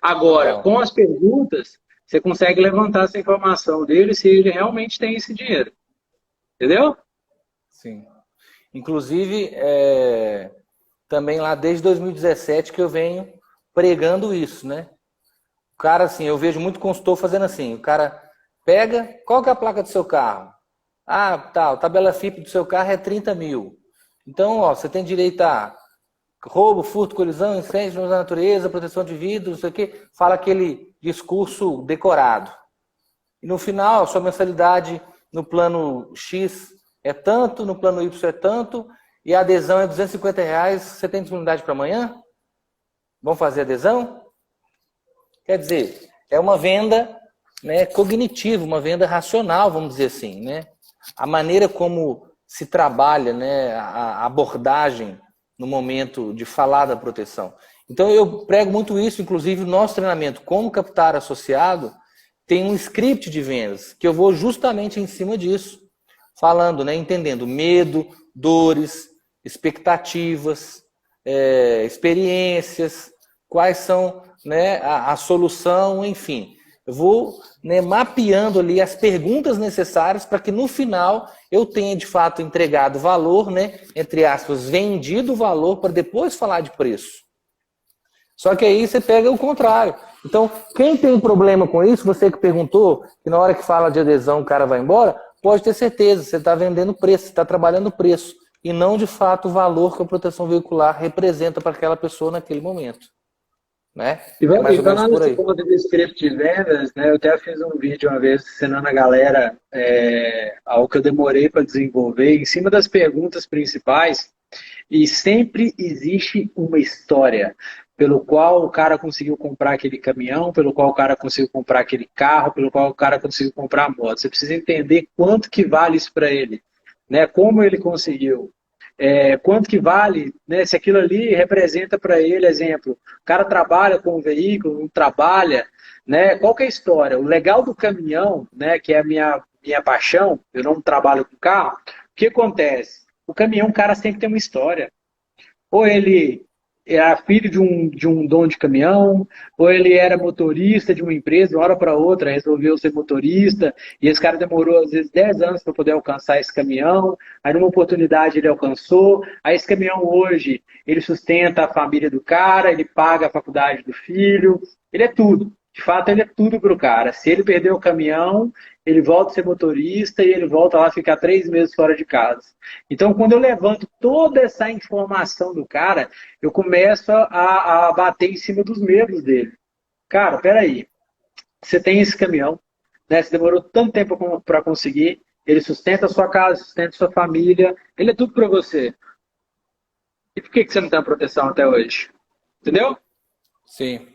Agora, Total. com as perguntas, você consegue levantar essa informação dele se ele realmente tem esse dinheiro. Entendeu? Sim. Inclusive, também lá desde 2017 que eu venho pregando isso, né? O cara, assim, eu vejo muito consultor fazendo assim, o cara pega, qual que é a placa do seu carro? Ah, tal, tabela FIP do seu carro é 30 mil. Então, ó, você tem direito a roubo, furto, colisão, incêndio na natureza, proteção de vidro, não sei o quê. Fala aquele discurso decorado. E no final, sua mensalidade no plano X é tanto, no plano Y é tanto, e a adesão é R$ 250. Você tem disponibilidade para amanhã? Vamos fazer adesão? Quer dizer, é uma venda, né, cognitiva, uma venda racional, vamos dizer assim, né? A maneira como se trabalha, né, a abordagem no momento de falar da proteção. Então eu prego muito isso, inclusive o nosso treinamento Como Captar Associado tem um script de vendas, que eu vou justamente em cima disso, falando, né, entendendo medo, dores, expectativas, experiências, quais são, né, a solução, enfim. Eu vou, né, mapeando ali as perguntas necessárias para que no final eu tenha de fato entregado valor, né, entre aspas, vendido valor para depois falar de preço. Só que aí você pega o contrário. Então, quem tem problema com isso, você que perguntou, que na hora que fala de adesão o cara vai embora, pode ter certeza, você está vendendo preço, você está trabalhando preço, e não de fato o valor que a proteção veicular representa para aquela pessoa naquele momento. Né? E É mais ou menos falando por nesse aí. ponto de script de vendas, né, eu até fiz um vídeo uma vez ensinando a galera algo que eu demorei para desenvolver, em cima das perguntas principais, e sempre existe uma história pelo qual o cara conseguiu comprar aquele caminhão, pelo qual o cara conseguiu comprar aquele carro, pelo qual o cara conseguiu comprar a moto. Você precisa entender quanto que vale isso para ele, né? Como ele conseguiu. Quanto que vale, né, se aquilo ali representa para ele, exemplo, o cara trabalha com o veículo, não trabalha, né, qual que é a história? O legal do caminhão, né, que é a minha paixão, eu não trabalho com carro, o que acontece? O caminhão, o cara sempre tem uma história. Ou ele era filho de um dono de caminhão, ou ele era motorista de uma empresa, de uma hora para outra resolveu ser motorista, e esse cara demorou às vezes 10 anos para poder alcançar esse caminhão, aí numa oportunidade ele alcançou, aí esse caminhão hoje, ele sustenta a família do cara, ele paga a faculdade do filho, ele é tudo. De fato, ele é tudo para o cara. Se ele perder o caminhão, ele volta a ser motorista e ele volta lá a ficar 3 meses fora de casa. Então, quando eu levanto toda essa informação do cara, eu começo a bater em cima dos medos dele. Cara, peraí, você tem esse caminhão, né? Você demorou tanto tempo para conseguir. Ele sustenta a sua casa, sustenta a sua família. Ele é tudo para você. E por que você não tem uma proteção até hoje? Entendeu? Sim.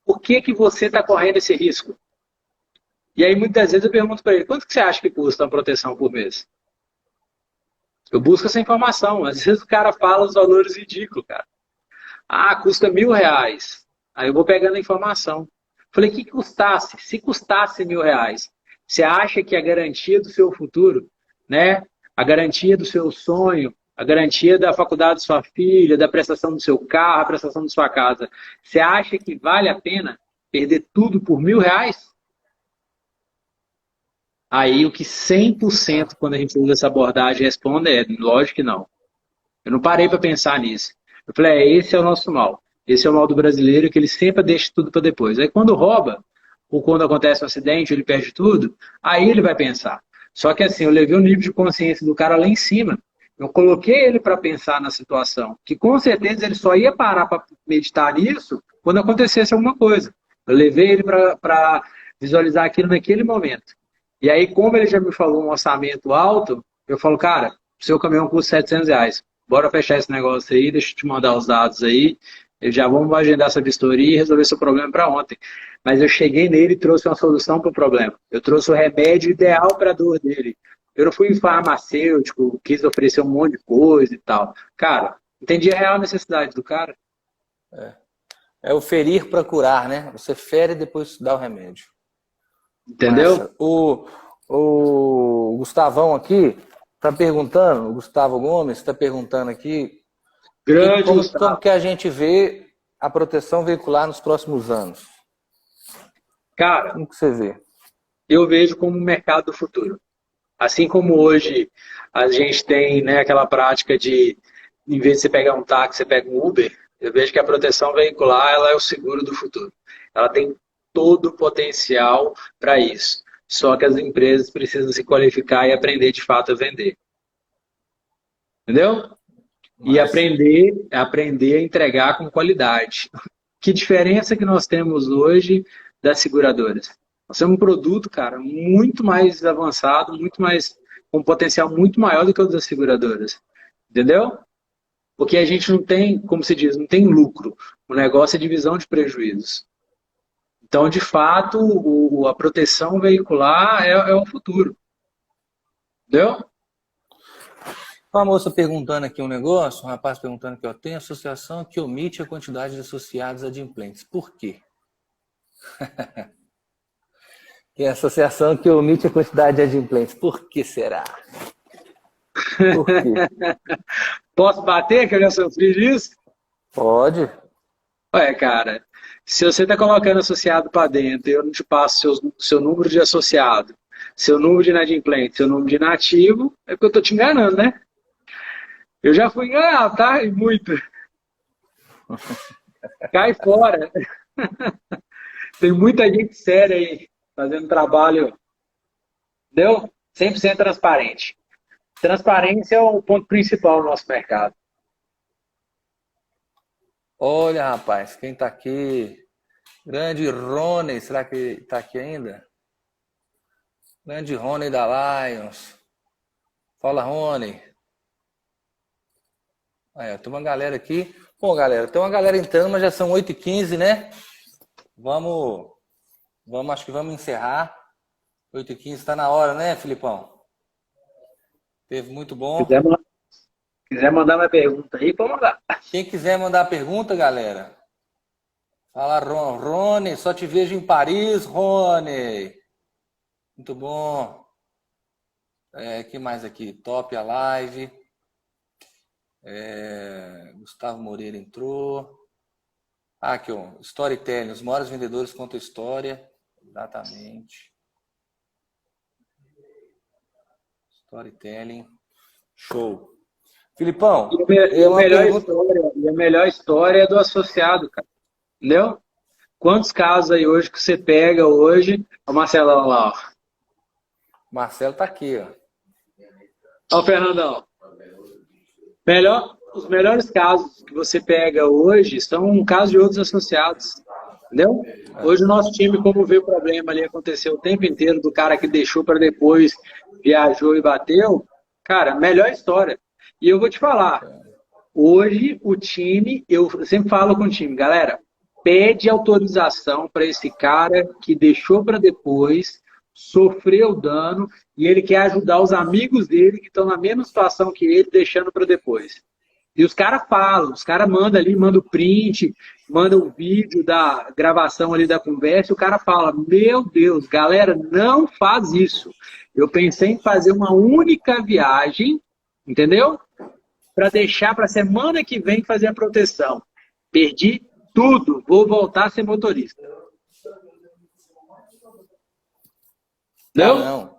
Por que você está correndo esse risco? E aí, muitas vezes, eu pergunto para ele, quanto que você acha que custa uma proteção por mês? Eu busco essa informação. Às vezes o cara fala os valores ridículos, cara. Ah, custa R$ 1.000. Aí eu vou pegando a informação. Falei, que custasse? Se custasse R$ 1.000, você acha que a garantia do seu futuro, né? A garantia do seu sonho, a garantia da faculdade da sua filha, da prestação do seu carro, a prestação da sua casa, você acha que vale a pena perder tudo por R$ 1.000? Aí o que 100% quando a gente usa essa abordagem responde é, lógico que não. Eu não parei para pensar nisso. Eu falei, esse é o nosso mal. Esse é o mal do brasileiro, que ele sempre deixa tudo para depois. Aí quando rouba, ou quando acontece um acidente, ele perde tudo, aí ele vai pensar. Só que assim, eu levei o nível de consciência do cara lá em cima. Eu coloquei ele para pensar na situação, que com certeza ele só ia parar para meditar nisso quando acontecesse alguma coisa. Eu levei ele para visualizar aquilo naquele momento. E aí, como ele já me falou um orçamento alto, eu falo, cara, seu caminhão custa R$ 700. Bora fechar esse negócio aí, deixa eu te mandar os dados aí. Já vamos agendar essa vistoria e resolver seu problema para ontem. Mas eu cheguei nele e trouxe uma solução para o problema. Eu trouxe o remédio ideal para a dor dele. Eu não fui farmacêutico, quis oferecer um monte de coisa e tal. Cara, entendi a real necessidade do cara. É o ferir para curar, né? Você fere e depois dá o remédio. Entendeu? Massa. O Gustavão aqui está perguntando, o Gustavo Gomes está perguntando aqui, Grande como Gustavo. que a gente vê a proteção veicular nos próximos anos? Cara, Como que você vê? eu vejo como um mercado do futuro. Assim como hoje a gente tem, né, aquela prática de, em vez de você pegar um táxi, você pega um Uber, eu vejo que a proteção veicular ela é o seguro do futuro. Ela tem todo o potencial para isso. Só que as empresas precisam se qualificar e aprender de fato a vender. Entendeu? E Mas, aprender a entregar com qualidade. Que diferença que nós temos hoje das seguradoras? Nós temos um produto, cara, muito mais avançado, muito mais, com um potencial muito maior do que o das seguradoras. Entendeu? Porque a gente não tem, como se diz, não tem lucro. O negócio é divisão de prejuízos. Então, de fato, a proteção veicular é o futuro. Entendeu? uma moça perguntando aqui um negócio, um rapaz perguntando que tem associação que omite a quantidade de associados adimplentes. Por quê? Tem associação que omite a quantidade de adimplentes. Por que será? Por quê? Posso bater que eu já sofri disso? Pode. Ué, cara, se você está colocando associado para dentro e eu não te passo seu número de associado, seu número de inadimplente, seu número de inativo, é porque eu estou te enganando, né? Eu já fui enganado, tá? E muito. Cai fora. Tem muita gente séria aí, fazendo trabalho, entendeu? 100% transparente. Transparência é o ponto principal do nosso mercado. Olha, rapaz, quem tá aqui? Grande Rony, será que tá aqui ainda? Grande Rony da Lions. Fala, Rony. Aí, tem uma galera aqui. Bom, galera, tem uma galera entrando, mas já são 8h15, né? Vamos, acho que vamos encerrar. 8h15, está na hora, né, Filipão? Teve muito bom. Quiser mandar uma pergunta aí, pode mandar. Quem quiser mandar pergunta, galera, fala, Rony, só te vejo em Paris, Rony. Muito bom. Que mais aqui? Top a live. Gustavo Moreira entrou. Aqui, ó. Storytelling. Os maiores vendedores contam história. Exatamente. Storytelling. Show. Filipão. A melhor história é do associado, cara. Entendeu? Quantos casos aí hoje que você pega hoje? O Marcelão lá, ó. Marcelo tá aqui, ó. Ó o Fernandão. Os melhores casos que você pega hoje são casos de outros associados. Entendeu? Hoje o nosso time, como vê o problema ali acontecer o tempo inteiro, do cara que deixou para depois, viajou e bateu, cara, melhor história. E eu vou te falar, hoje o time, eu sempre falo com o time, galera, pede autorização para esse cara que deixou para depois, sofreu dano e ele quer ajudar os amigos dele que estão na mesma situação que ele, deixando para depois. E os caras falam, os caras mandam ali, mandam o print, mandam o vídeo da gravação ali da conversa, e o cara fala, meu Deus, galera, não faz isso. Eu pensei em fazer uma única viagem, entendeu? Para deixar para a semana que vem fazer a proteção. Perdi tudo, vou voltar a ser motorista. Ah, Não? não.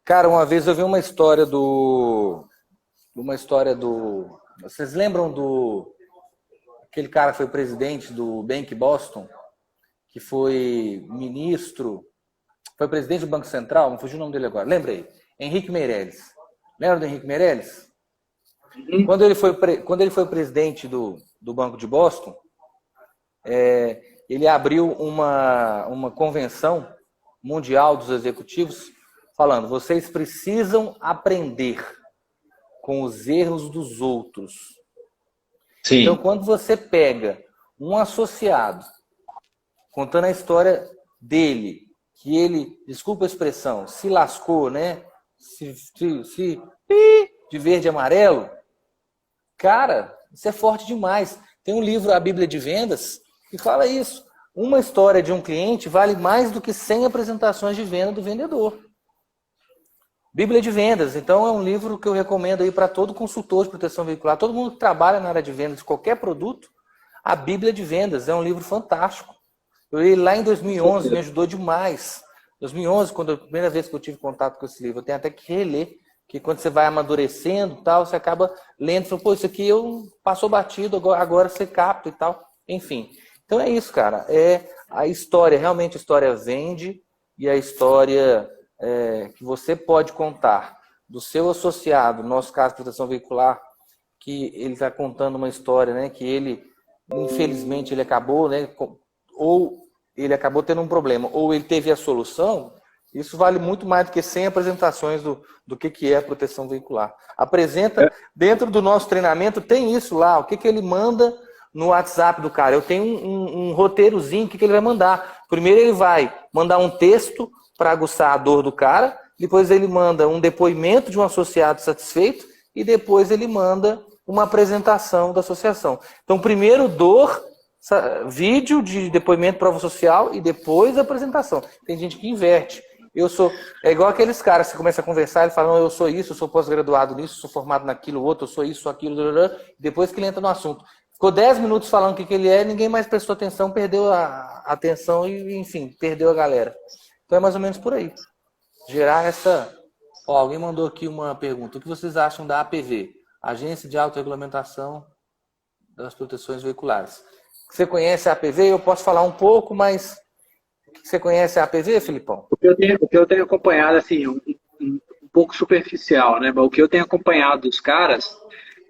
Cara, uma vez eu vi uma história Vocês lembram do aquele cara que foi presidente do Bank Boston, que foi ministro, foi presidente do Banco Central, não fugiu o nome dele agora. Lembrei. Henrique Meirelles. Lembra do Henrique Meirelles? Quando ele foi presidente do Banco de Boston, ele abriu uma convenção mundial dos executivos falando, vocês precisam aprender com os erros dos outros. Sim. Então, quando você pega um associado contando a história dele, que ele, desculpa a expressão, se lascou, né? De verde e amarelo, cara, isso é forte demais. Tem um livro, A Bíblia de Vendas, que fala isso. Uma história de um cliente vale mais do que 100 apresentações de venda do vendedor. Bíblia de Vendas, então é um livro que eu recomendo aí para todo consultor de proteção veicular, todo mundo que trabalha na área de vendas de qualquer produto. A Bíblia de Vendas é um livro fantástico. Eu li lá em 2011, me ajudou demais. 2011, quando a primeira vez que eu tive contato com esse livro, eu tenho até que reler, que quando você vai amadurecendo, tal, você acaba lendo, e fala, pô, isso aqui eu passou batido, agora você capta e tal. Enfim, então é isso, cara. É a história, realmente a história vende e a história que você pode contar do seu associado, no nosso caso, proteção veicular, que ele está contando uma história, né, que ele, infelizmente, ele acabou, né, ou ele acabou tendo um problema, ou ele teve a solução, isso vale muito mais do que 100 apresentações do que é a proteção veicular. Apresenta, dentro do nosso treinamento, tem isso lá, o que ele manda no WhatsApp do cara. Eu tenho um roteirozinho, o que ele vai mandar. Primeiro ele vai mandar um texto para aguçar a dor do cara, depois ele manda um depoimento de um associado satisfeito e depois ele manda uma apresentação da associação. Então, primeiro dor, vídeo de depoimento, prova social e depois a apresentação. Tem gente que inverte. É igual aqueles caras que começam a conversar, ele fala, não, eu sou isso, eu sou pós-graduado nisso, sou formado naquilo, outro, eu sou isso, sou aquilo, depois que ele entra no assunto. Ficou 10 minutos falando o que ele é, ninguém mais prestou atenção, perdeu a atenção e, enfim, perdeu a galera. Então é mais ou menos por aí. Gerar essa... alguém mandou aqui uma pergunta. O que vocês acham da APV? Agência de Autorregulamentação das Proteções Veiculares. Você conhece a APV? Eu posso falar um pouco, mas... Você conhece a APV, Filipão? O que eu tenho acompanhado, assim, um pouco superficial, né? Mas o que eu tenho acompanhado dos caras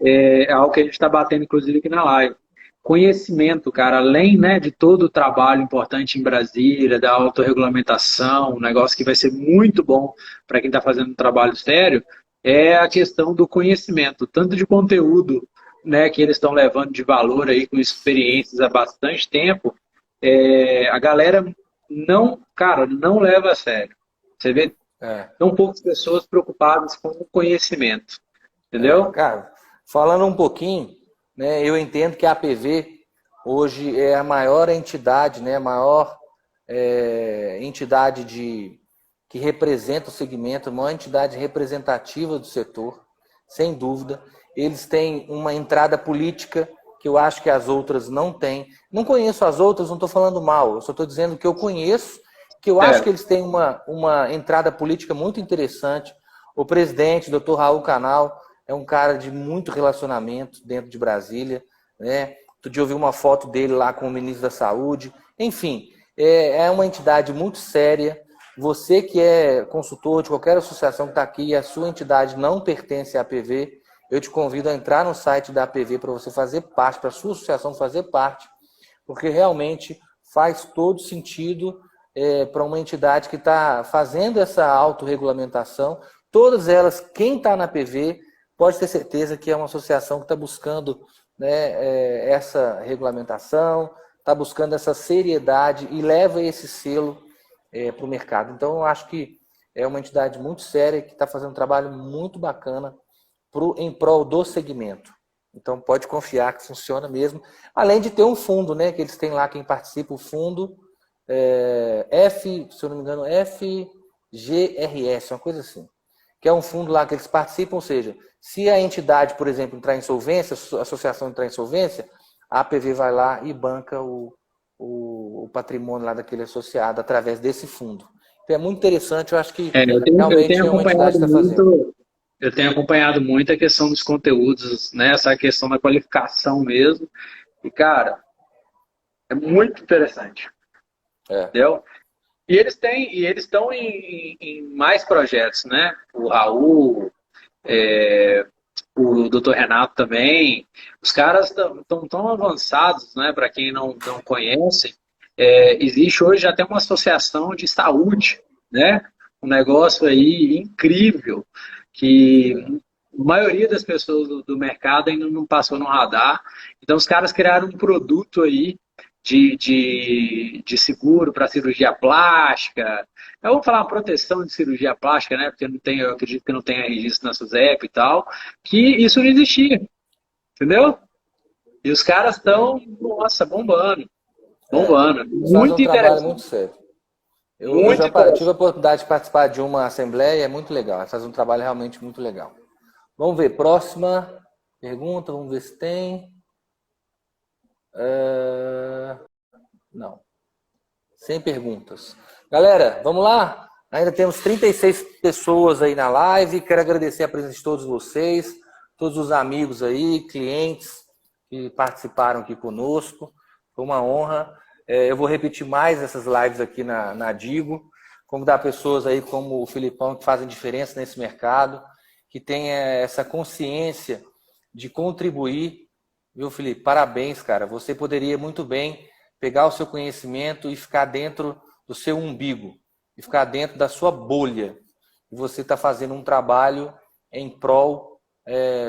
é algo que a gente está batendo, inclusive, aqui na live. Conhecimento, cara, além, né, de todo o trabalho importante em Brasília, da autorregulamentação, um negócio que vai ser muito bom para quem está fazendo um trabalho sério, é a questão do conhecimento, tanto de conteúdo, né, que eles estão levando de valor aí com experiências há bastante tempo, a galera não leva a sério. Você vê tão poucas pessoas preocupadas com o conhecimento, entendeu? Cara, falando um pouquinho, né, eu entendo que a APV hoje é a maior entidade, né, a maior entidade que representa o segmento, a maior entidade representativa do setor, sem dúvida. Eles têm uma entrada política que eu acho que as outras não têm. Não conheço as outras, não estou falando mal, eu só estou dizendo que eu conheço, que eu acho que eles têm uma entrada política muito interessante. O presidente, Dr. Raul Canal, é um cara de muito relacionamento dentro de Brasília, né? Outro dia eu vi uma foto dele lá com o ministro da Saúde. Enfim, é uma entidade muito séria. Você que é consultor de qualquer associação que está aqui e a sua entidade não pertence à APV, eu te convido a entrar no site da APV para você fazer parte, para a sua associação fazer parte, porque realmente faz todo sentido para uma entidade que está fazendo essa autorregulamentação. Todas elas, quem está na PV, pode ter certeza que é uma associação que está buscando, né, essa regulamentação, está buscando essa seriedade e leva esse selo para o mercado. Então, eu acho que é uma entidade muito séria que está fazendo um trabalho muito bacana em prol do segmento. Então, pode confiar que funciona mesmo. Além de ter um fundo, né, que eles têm lá, quem participa, o fundo se eu não me engano, FGRS, uma coisa assim. Que é um fundo lá que eles participam, ou seja, se a entidade, por exemplo, entrar em insolvência, a associação entrar em insolvência, a APV vai lá e banca o patrimônio lá daquele associado através desse fundo. Então é muito interessante, eu acho que realmente é uma entidade que está fazendo. Eu tenho acompanhado muito a questão dos conteúdos, né? Essa questão da qualificação mesmo. E, cara, é muito interessante. Entendeu? E eles estão em mais projetos, né? O Raul, o Dr. Renato também. Os caras estão tão avançados, né? Para quem não conhece, existe hoje até uma associação de saúde, né? Um negócio aí incrível que a maioria das pessoas do mercado ainda não passou no radar. Então, os caras criaram um produto aí de seguro para cirurgia plástica. Eu vou falar proteção de cirurgia plástica, né? Porque não tem, eu acredito que não tenha registro na SUSEP e tal, que isso não existia, entendeu? E os caras estão, nossa, bombando. Bombando. Muito interessante. Trabalho muito sério. Eu já tive a oportunidade de participar de uma assembleia, é muito legal. Faz um trabalho realmente muito legal. Vamos ver, próxima pergunta, vamos ver se tem. Não. Sem perguntas. Galera, vamos lá? Ainda temos 36 pessoas aí na live. Quero agradecer a presença de todos vocês, todos os amigos aí, clientes que participaram aqui conosco. Foi uma honra. Eu vou repetir mais essas lives aqui na Digo. Convidar pessoas aí como o Filipão, que fazem diferença nesse mercado, que tem essa consciência de contribuir. Viu, Felipe? Parabéns, cara. Você poderia muito bem pegar o seu conhecimento e ficar dentro do seu umbigo, e ficar dentro da sua bolha. E você está fazendo um trabalho em prol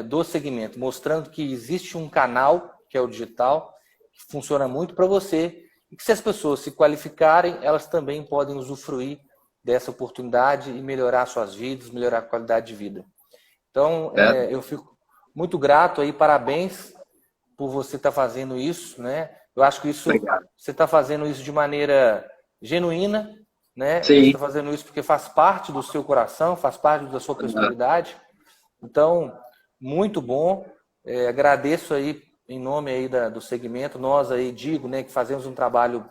do segmento, mostrando que existe um canal, que é o digital, que funciona muito para você, e que se as pessoas se qualificarem, elas também podem usufruir dessa oportunidade e melhorar suas vidas, melhorar a qualidade de vida. Então, eu fico muito grato aí, parabéns por você estar fazendo isso, né? Eu acho que isso, você está fazendo isso de maneira genuína, né? Sim. Você está fazendo isso porque faz parte do seu coração, faz parte da sua personalidade. Então, muito bom. Agradeço aí em nome aí do segmento, nós aí, Digo, né, que fazemos um trabalho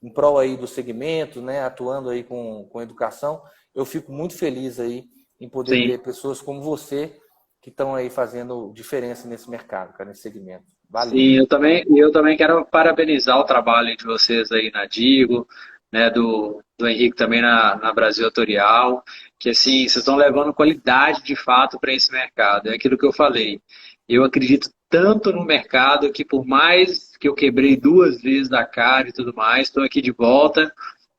em prol aí do segmento, né, atuando aí com educação. Eu fico muito feliz aí em poder ver pessoas como você que estão aí fazendo diferença nesse mercado, cara, nesse segmento. Valeu. Sim, eu também quero parabenizar o trabalho de vocês aí na Digo, né, do Henrique também na Brasil Autorial, que assim, vocês estão levando qualidade de fato para esse mercado. É aquilo que eu falei. Eu acredito tanto no mercado que por mais que eu quebrei 2 vezes da cara e tudo mais, estou aqui de volta,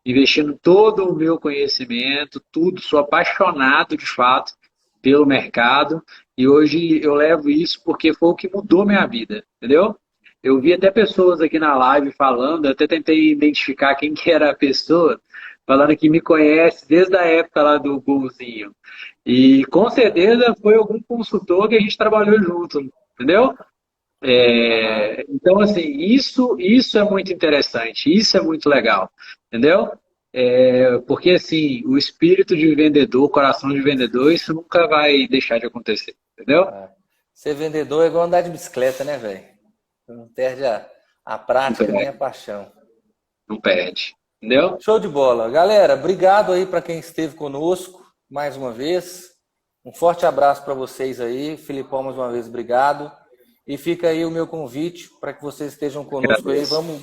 investindo todo o meu conhecimento, tudo, sou apaixonado de fato pelo mercado e hoje eu levo isso porque foi o que mudou minha vida, entendeu? Eu vi até pessoas aqui na live falando, eu até tentei identificar quem que era a pessoa, falando que me conhece desde a época lá do golzinho. E com certeza foi algum consultor que a gente trabalhou junto, entendeu? Então, assim, isso é muito interessante, isso é muito legal, entendeu? Porque, assim, o espírito de vendedor, o coração de vendedor, isso nunca vai deixar de acontecer, entendeu? Ser vendedor é igual andar de bicicleta, né, velho? Não perde a prática nem a paixão. Não perde, entendeu? Show de bola. Galera, obrigado aí para quem esteve conosco mais uma vez. Um forte abraço para vocês aí. Filipão, mais uma vez, obrigado. E fica aí o meu convite para que vocês estejam conosco aí. Vamos